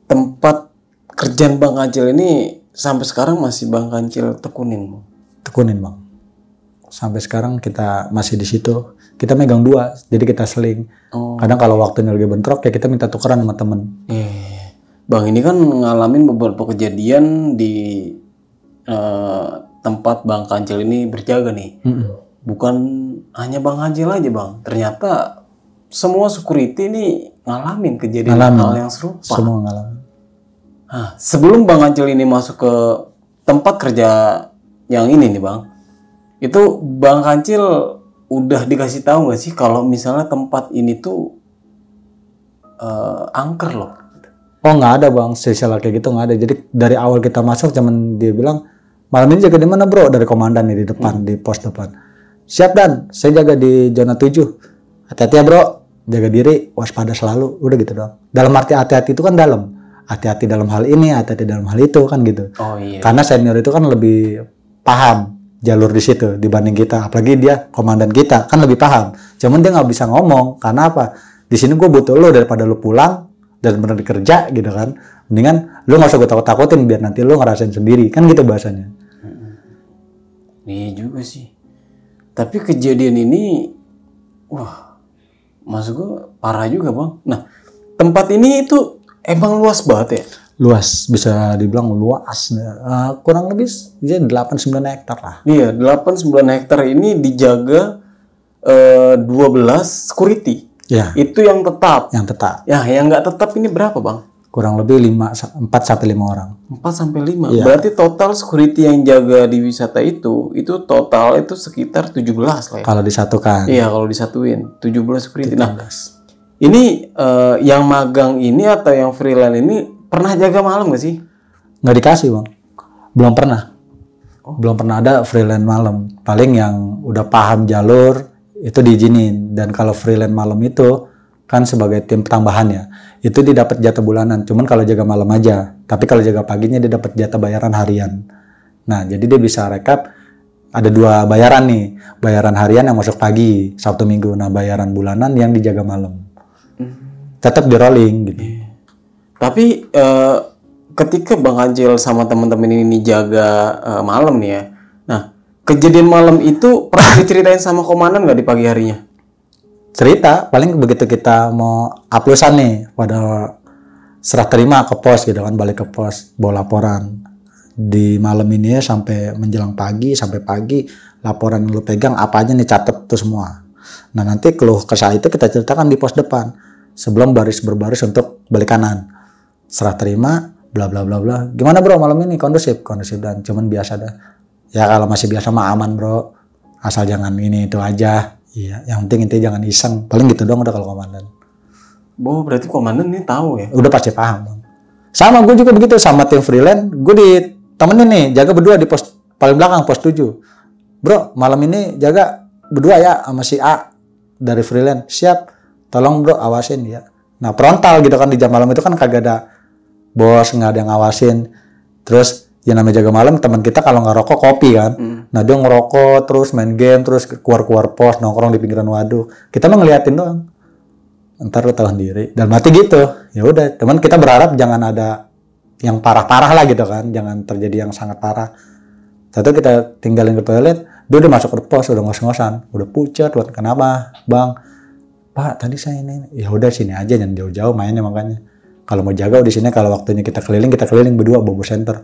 tempat kerjaan Bang Kancil ini sampai sekarang masih Bang Kancil tekunin Bang? Tekunin Bang. Sampai sekarang kita masih di situ. Kita megang 2, jadi kita seling. Kadang kalau waktunya lagi bentrok ya kita minta tukeran sama temen. Bang ini kan ngalamin beberapa kejadian di tempat Bang Kancil ini berjaga nih. Bukan hanya Bang Kancil aja Bang, ternyata semua security ini ngalamin kejadian hal yang serupa. Semua ngalamin. Nah, sebelum Bang Kancil ini masuk ke tempat kerja yang ini nih Bang, itu Bang Kancil udah dikasih tahu nggak sih kalau misalnya tempat ini tuh angker loh? Oh nggak ada Bang, spesial kayak gitu nggak ada. Jadi dari awal kita masuk cuman dia bilang, malam ini jaga di mana bro? Dari komandan nih di depan, di pos depan. Siap Dan, saya jaga di zona 7. Hati-hati ya bro, jaga diri, waspada selalu, udah gitu doang. Dalam arti hati-hati itu kan dalam. Hati-hati dalam hal ini, hati-hati dalam hal itu kan gitu. Oh iya. Karena senior itu kan lebih paham jalur di situ dibanding kita. Apalagi dia komandan kita, kan lebih paham. Cuman dia nggak bisa ngomong, karena apa? Di sini gue butuh lo daripada lo pulang dan bener kerja gitu kan. Mendingan lo nggak usah gue takut-takutin biar nanti lo ngerasain sendiri, kan gitu bahasanya. Iya juga sih. Tapi kejadian ini, wah, maksud gue parah juga Bang. Nah, tempat ini itu emang luas banget ya? Luas, bisa dibilang luas. Kurang lebih 8-9 hektar lah. Iya, 8-9 hektar ini dijaga 12 security. Ya. Itu yang tetap. Yang tetap. Ya, yang nggak tetap ini berapa Bang? Kurang lebih 4-5 orang. 4-5. Iya. Berarti total security yang jaga di wisata itu total itu sekitar 17 lah ya? Kalau disatukan. Iya, kalau disatuin 17 security. Nah, ini yang magang ini atau yang freelance ini pernah jaga malam nggak sih? Nggak dikasih Bang. Belum pernah. Belum pernah ada freelance malam. Paling yang udah paham jalur itu diizinin. Dan kalau freelance malam itu kan sebagai tim tambahan ya, itu dia dapat jatah bulanan. Cuman kalau jaga malam aja. Tapi kalau jaga paginya dia dapat jatah bayaran harian. Nah, jadi dia bisa rekap ada 2 bayaran nih. Bayaran harian yang masuk pagi, Sabtu Minggu. Nah, bayaran bulanan yang dijaga malam. Tetap di rolling gitu. Tapi ketika Bang Kancil sama teman-teman ini jaga malam nih ya. Nah, kejadian malam itu pernah diceritain sama komandan nggak di pagi harinya? Cerita, paling begitu kita mau uploadan nih pada serah terima ke pos gitu kan, balik ke pos, bawa laporan di malam ini ya, sampai menjelang pagi, sampai pagi laporan yang lu pegang apa aja nih, catet tuh semua. Nah nanti keluh kesah itu kita ceritakan di pos depan sebelum baris berbaris untuk balik kanan, serah terima bla bla bla bla. Gimana bro malam ini? Kondusif dan cuman biasa dah ya, kalau masih biasa mah aman bro, asal jangan ini itu aja. Iya, yang penting intinya jangan iseng. Paling gitu doang udah kalau komandan. Oh, berarti komandan ini tahu ya? Udah pasti paham Bang. Sama gue juga begitu, sama tim freelance. Gue ditemenin nih, jaga berdua di pos paling belakang, pos 7. Bro, malam ini jaga berdua ya sama si A dari freelance. Siap, tolong bro awasin ya. Nah frontal gitu kan, di jam malam itu kan kagak ada bos nggak ada yang ngawasin. Terus yang namanya jaga malam, teman kita kalau nggak rokok kopi kan. Nah dia ngerokok terus main game terus keluar pos nongkrong di pinggiran waduk. Kita mah ngeliatin doang. Ntar lu tahu sendiri dan mati gitu. Ya udah, teman kita berharap jangan ada yang parah-parah lah gitu kan, jangan terjadi yang sangat parah. Satu kita tinggalin ke toilet, dia udah masuk ke pos, udah ngos-ngosan, udah pucat, buat kenapa, bang? Pak, tadi saya ini, ya udah sini aja, jangan jauh-jauh mainnya makanya. Kalau mau jaga di sini, kalau waktunya kita keliling berdua Bobo Center.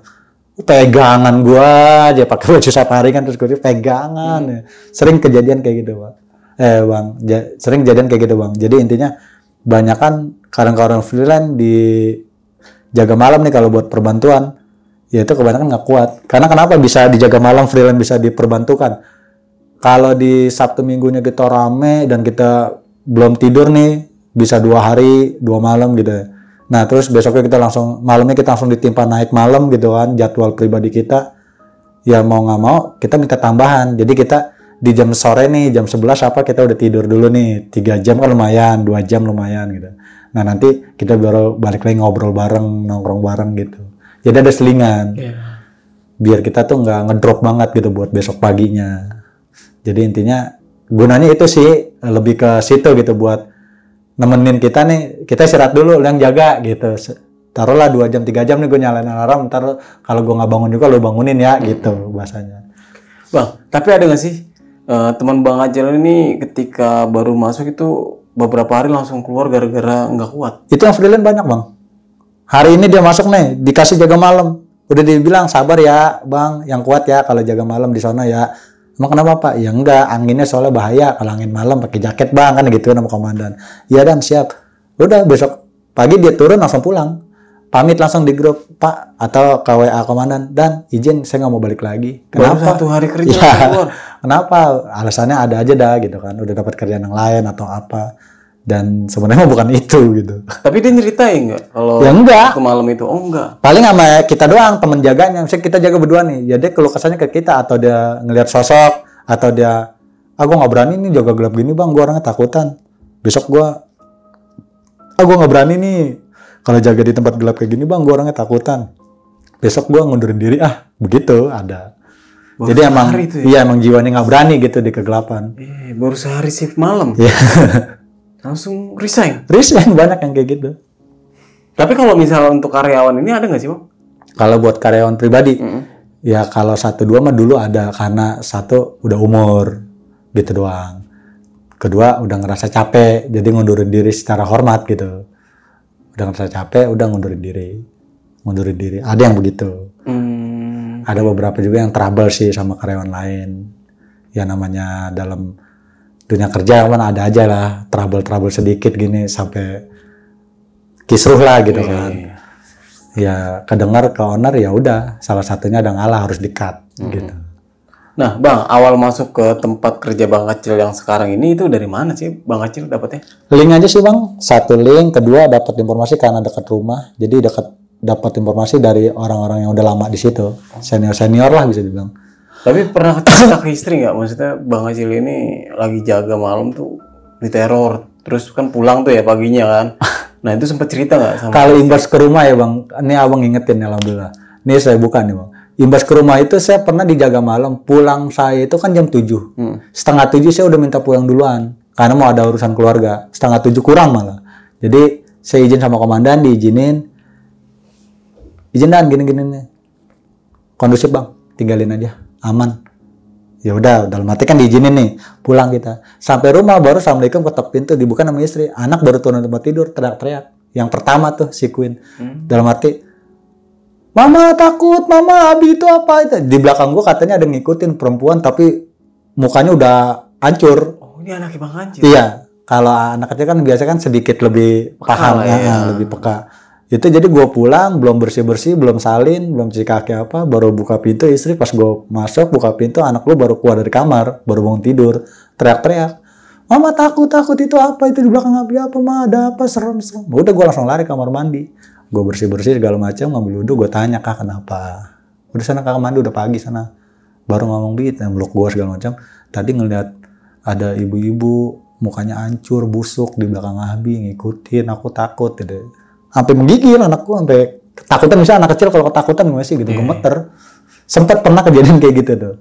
Pegangan gua aja pakai baju safari kan terus gue pegangan. Sering kejadian kayak gitu, Pak. Bang, sering kejadian kayak gitu, Bang. Jadi intinya banyak kan kadang-kadang freelance di jaga malam nih kalau buat perbantuan, ya itu kebanyakan nggak kuat. Karena kenapa bisa dijaga malam freelance bisa diperbantukan? Kalau di Sabtu Minggunya kita rame dan kita belum tidur nih, bisa 2 hari 2 malam gitu. Nah terus besoknya kita langsung malamnya kita langsung ditimpa naik malam gitu kan, jadwal pribadi kita. Ya mau nggak mau kita minta tambahan. Jadi kita di jam sore nih jam 11 apa kita udah tidur dulu nih 3 jam kan lumayan, 2 jam lumayan gitu. Nah nanti kita baru balik lagi ngobrol bareng, nongkrong bareng gitu. Jadi ada selingan. Biar kita tuh nggak ngedrop banget gitu buat besok paginya. Jadi intinya gunanya itu sih lebih ke situ gitu buat nemenin kita nih, kita istirahat dulu, yang jaga gitu. Taruhlah 2 jam 3 jam nih gue nyalain alarm, ntar kalau gue nggak bangun juga lo bangunin ya gitu bahasanya. Bang, tapi ada nggak sih teman Bang Acil ini ketika baru masuk itu beberapa hari langsung keluar gara-gara nggak kuat? Itu yang freelance banyak, Bang. Hari ini dia masuk nih, dikasih jaga malam. Udah dibilang sabar ya, Bang, yang kuat ya kalau jaga malam di sana ya. Emang kenapa, Pak? Ya enggak, anginnya soalnya bahaya. Kalau angin malam pakai jaket, Bang, kan gitu sama komandan. Iya Dan, siap. Udah besok pagi dia turun langsung pulang. Pamit langsung di grup, Pak, atau ke WA komandan, Dan, izin saya nggak mau balik lagi. Kenapa? Baru 1 hari kerja ya, keluar. Kenapa? Alasannya ada aja dah gitu kan. Udah dapat kerjaan yang lain atau apa. Dan sebenarnya bukan itu gitu. Tapi dia nyeritain nggak kalau ya enggak. Ke malam itu? Oh enggak. Paling sama kita doang, temen jaganya. Misalnya kita jaga berdua nih, ya dia keluh kesahnya ke kita atau dia ngelihat sosok atau dia, gue nggak berani nih jaga gelap gini, Bang, gue orangnya takutan. Besok gue, gue nggak berani nih kalau jaga di tempat gelap kayak gini, Bang, gue orangnya takutan. Besok gue ngundurin diri, begitu ada. Baru jadi emang, ya? Iya emang jiwanya nggak berani gitu di kegelapan. Baru sehari shift malam. Langsung resign banyak yang kayak gitu. Tapi kalau misalnya untuk karyawan ini ada nggak sih, Bang? Kalau buat karyawan pribadi, ya kalau 1-2 mah dulu ada karena 1 udah umur gitu doang. Kedua udah ngerasa capek, jadi ngundurin diri secara hormat gitu. Udah ngerasa capek, udah ngundurin diri. Ada yang begitu. Ada beberapa juga yang trouble sih sama karyawan lain. Ya namanya dalam dunia kerja kan ada aja lah trouble sedikit gini sampai kisruh lah gitu kan. Ya kedengar ke owner ya udah salah satunya ada ngalah harus di-cut gitu. Nah, Bang, awal masuk ke tempat kerja Bang Acil yang sekarang ini itu dari mana sih Bang Acil dapatnya? Link aja sih, Bang. 1 link, kedua dapat informasi karena dekat rumah. Jadi dapat informasi dari orang-orang yang udah lama di situ. Senior lah bisa dibilang. Tapi pernah cerita ke istri nggak? Maksudnya Bang Acil ini lagi jaga malam tuh diteror, terus kan pulang tuh ya paginya kan. Nah itu sempat cerita nggak sama? Kalau imbas ke rumah ya, Bang, ini abang ingetin ya, alhamdulillah. Ini saya buka nih, Bang. Imbas ke rumah itu saya pernah dijaga malam. Pulang saya itu kan jam 7. Setengah 7 saya udah minta pulang duluan. Karena mau ada urusan keluarga. Setengah 7 kurang malah. Jadi saya izin sama komandan, diizinin. Izin Dan, gini-gini nih. Kondusif, Bang. Tinggalin aja. Aman. Ya udah dalam hati kan diizinin nih. Pulang kita. Sampai rumah baru assalamualaikum, ketok pintu, dibuka sama istri. Anak baru turun tempat tidur, teriak-teriak. Yang pertama tuh si Queen. Dalam hati, Mama takut, Mama Abi itu apa itu? Di belakang gua katanya ada ngikutin perempuan tapi mukanya udah hancur. Oh, ini anaknya Bang Acil. Iya, kalau anak kecil kan biasa kan sedikit lebih paham ya, lebih peka. Itu jadi gua pulang belum bersih-bersih, belum salin, belum cuci kaki apa, baru buka pintu istri pas gua masuk buka pintu anak lu baru keluar dari kamar, baru bangun tidur, teriak-teriak. Mama takut itu apa itu di belakang Abi apa, Ma, ada apa, serem. Udah gua langsung lari kamar mandi. Gue bersih-bersih segala macam, ngambil wudhu, gue tanya, Kak kenapa? Udah sana Kak mandi, udah pagi sana. Baru ngomong gitu, meluk gue segala macam. Tadi ngeliat ada ibu-ibu mukanya hancur, busuk di belakang Abi, ngikutin, aku takut gitu. Sampai menggigil anakku, sampai ketakutan, misalnya anak kecil kalau ketakutan gimana sih gitu, gemeter. Sempat pernah kejadian kayak gitu tuh.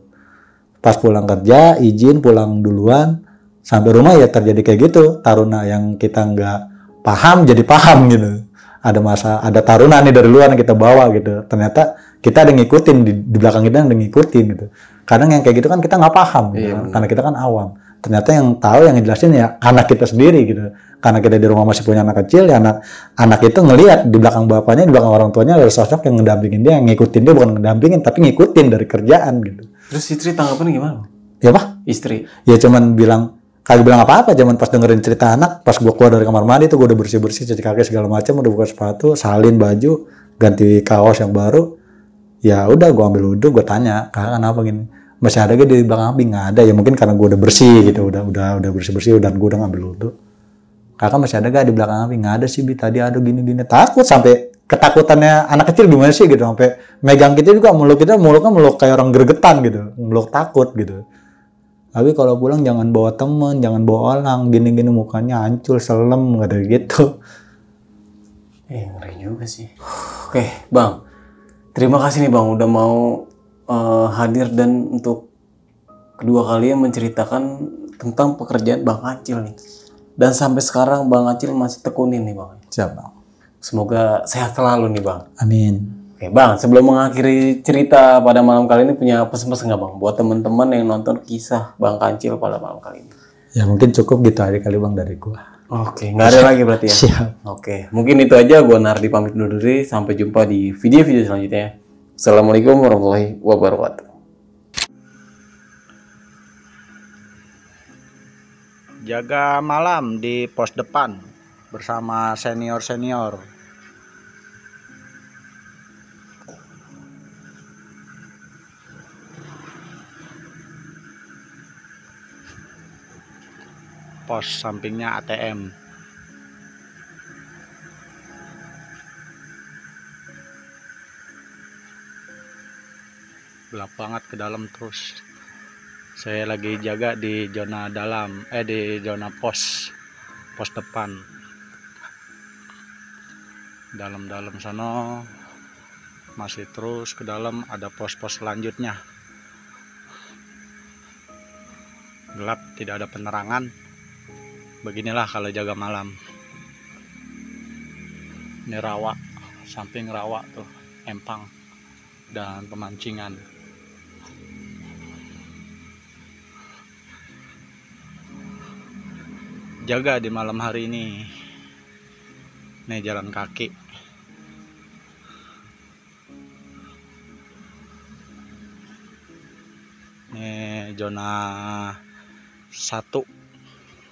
Pas pulang kerja, izin pulang duluan, sampai rumah ya terjadi kayak gitu. Taruna yang kita nggak paham jadi paham gitu. Ada taruna nih dari luar yang kita bawa gitu. Ternyata kita ada ngikutin di belakang kita ada ngikutin gitu. Kadang yang kayak gitu kan kita nggak paham gitu, karena kita kan awam. Ternyata yang tahu, yang ngejelasin ya anak kita sendiri gitu. Karena kita di rumah masih punya anak kecil, ya anak itu ngelihat di belakang bapaknya, di belakang orang tuanya ada sosok yang ngedampingin dia, yang ngikutin dia, bukan ngedampingin tapi ngikutin dari kerjaan gitu. Terus istri tanggapannya gimana? Ya apa? Istri? Ya cuman kagak bilang apa-apa, cuman pas dengerin cerita anak, pas gua keluar dari kamar mandi tuh gua udah bersih-bersih, cuci kaki segala macam, udah buka sepatu, salin baju, ganti kaos yang baru. Ya udah gua ambil wudhu, gua tanya, "Kakak kenapa gini? Masih ada gak di belakang Abi?" Nggak ada. Ya mungkin karena gua udah bersih gitu, udah bersih-bersih dan gua udah ngambil wudhu. "Kakak masih ada gak di belakang Abi?" "Nggak ada sih Bi, tadi ada gini-gini." Takut, sampai ketakutannya anak kecil gimana sih gitu, sampai megang kita juga, mulutnya meluk kayak orang gregetan gitu, meluk takut gitu. "Abi kalau pulang jangan bawa temen, jangan bawa orang, gini-gini mukanya hancur, selem," kata gitu. Ngeri juga sih. Oke, Bang. Terima kasih nih Bang udah mau hadir dan untuk kedua kalinya menceritakan tentang pekerjaan Bang Acil nih. Dan sampai sekarang Bang Acil masih tekunin nih Bang. Siap Bang. Semoga sehat selalu nih Bang. Amin. Oke Bang, sebelum mengakhiri cerita pada malam kali ini punya pesan-pesan nggak Bang buat teman-teman yang nonton kisah Bang Kancil pada malam kali ini? Ya mungkin cukup gitu aja kali Bang dari gua. Oke, nggak ada lagi berarti ya? Siap. Oke, mungkin itu aja. Gua Nardi pamit undur diri. Sampai jumpa di video-video selanjutnya. Assalamualaikum warahmatullahi wabarakatuh. Jaga malam di pos depan bersama senior-senior. Pos sampingnya ATM. Gelap banget ke dalam terus. Saya lagi jaga di zona dalam, di zona pos depan. Dalam-dalam sana masih terus ke dalam, ada pos-pos selanjutnya. Gelap, tidak ada penerangan. Beginilah kalau jaga malam. Ini rawa, samping rawa tuh, empang dan pemancingan. Jaga di malam hari ini. Nih jalan kaki. Nih zona 1.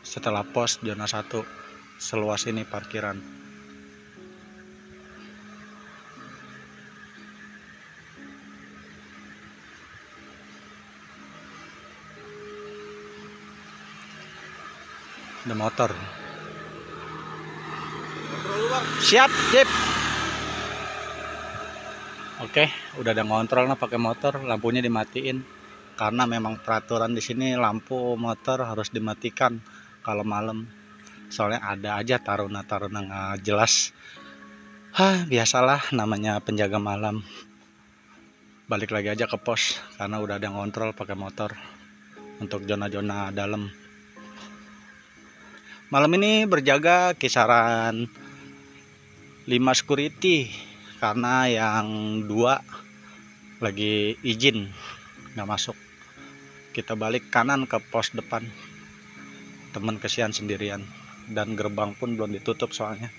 Setelah pos zona 1. Seluas ini parkiran. Ada motor. Siap, sip. Oke, udah ada ngontrol nah pakai motor, lampunya dimatiin. Karena memang peraturan di sini lampu motor harus dimatikan kalau malam. Soalnya ada aja taruna-taruna nggak jelas. Biasalah namanya penjaga malam. Balik lagi aja ke pos karena udah ada ngontrol pakai motor untuk zona-zona dalam. Malam ini berjaga kisaran 5 security karena yang 2 lagi izin nggak masuk. Kita balik kanan ke pos depan. Temen kesian sendirian dan gerbang pun belum ditutup soalnya.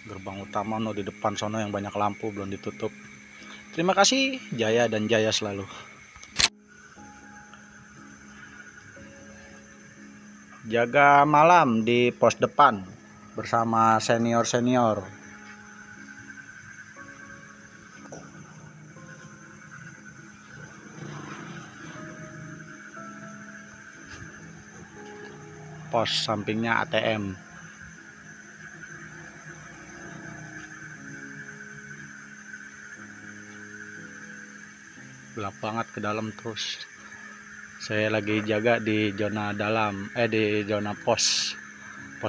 Gerbang utama di depan sono yang banyak lampu belum ditutup. Terima kasih, jaya dan jaya selalu. Jaga malam di pos depan bersama senior-senior. Pos sampingnya ATM. Gelap banget ke dalam terus. Saya lagi jaga di zona dalam, di zona pos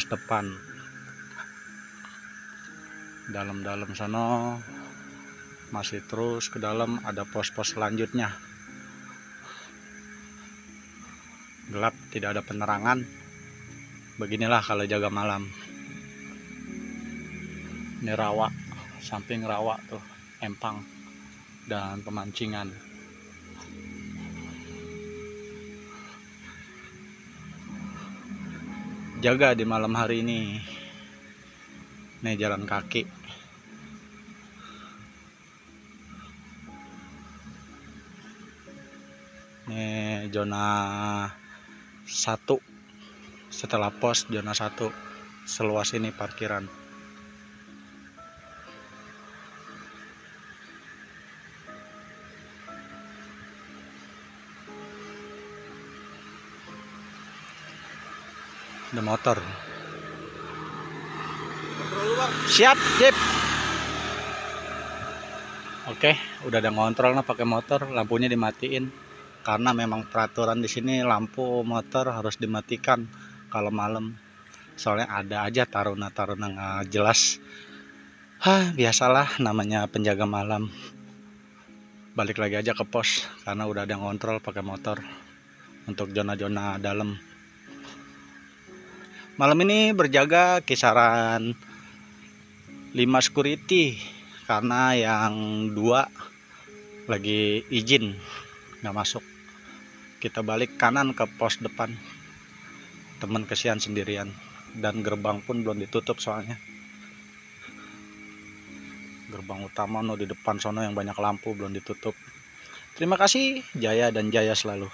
depan. dalam sono masih terus ke dalam, ada pos-pos selanjutnya. Gelap, tidak ada penerangan. Beginilah kalau jaga malam. Ini rawa, samping rawa tuh empang dan pemancingan. Jaga di malam hari ini. Nih jalan kaki. Nih zona 1. Setelah pos zona 1. Seluas ini parkiran. Ada motor. Siap, Jip. Oke, udah ada ngontrol nah pakai motor, lampunya dimatiin. Karena memang peraturan di sini lampu motor harus dimatikan kalau malam. Soalnya ada aja taruna-taruna nggak jelas. Biasalah namanya penjaga malam. Balik lagi aja ke pos karena udah ada ngontrol pakai motor untuk zona-zona dalam. Malam ini berjaga kisaran 5 security karena yang 2 lagi izin nggak masuk. Kita balik kanan ke pos depan. Temen kesian sendirian dan gerbang pun belum ditutup soalnya. Gerbang utama di depan sono yang banyak lampu belum ditutup. Terima kasih, jaya dan jaya selalu.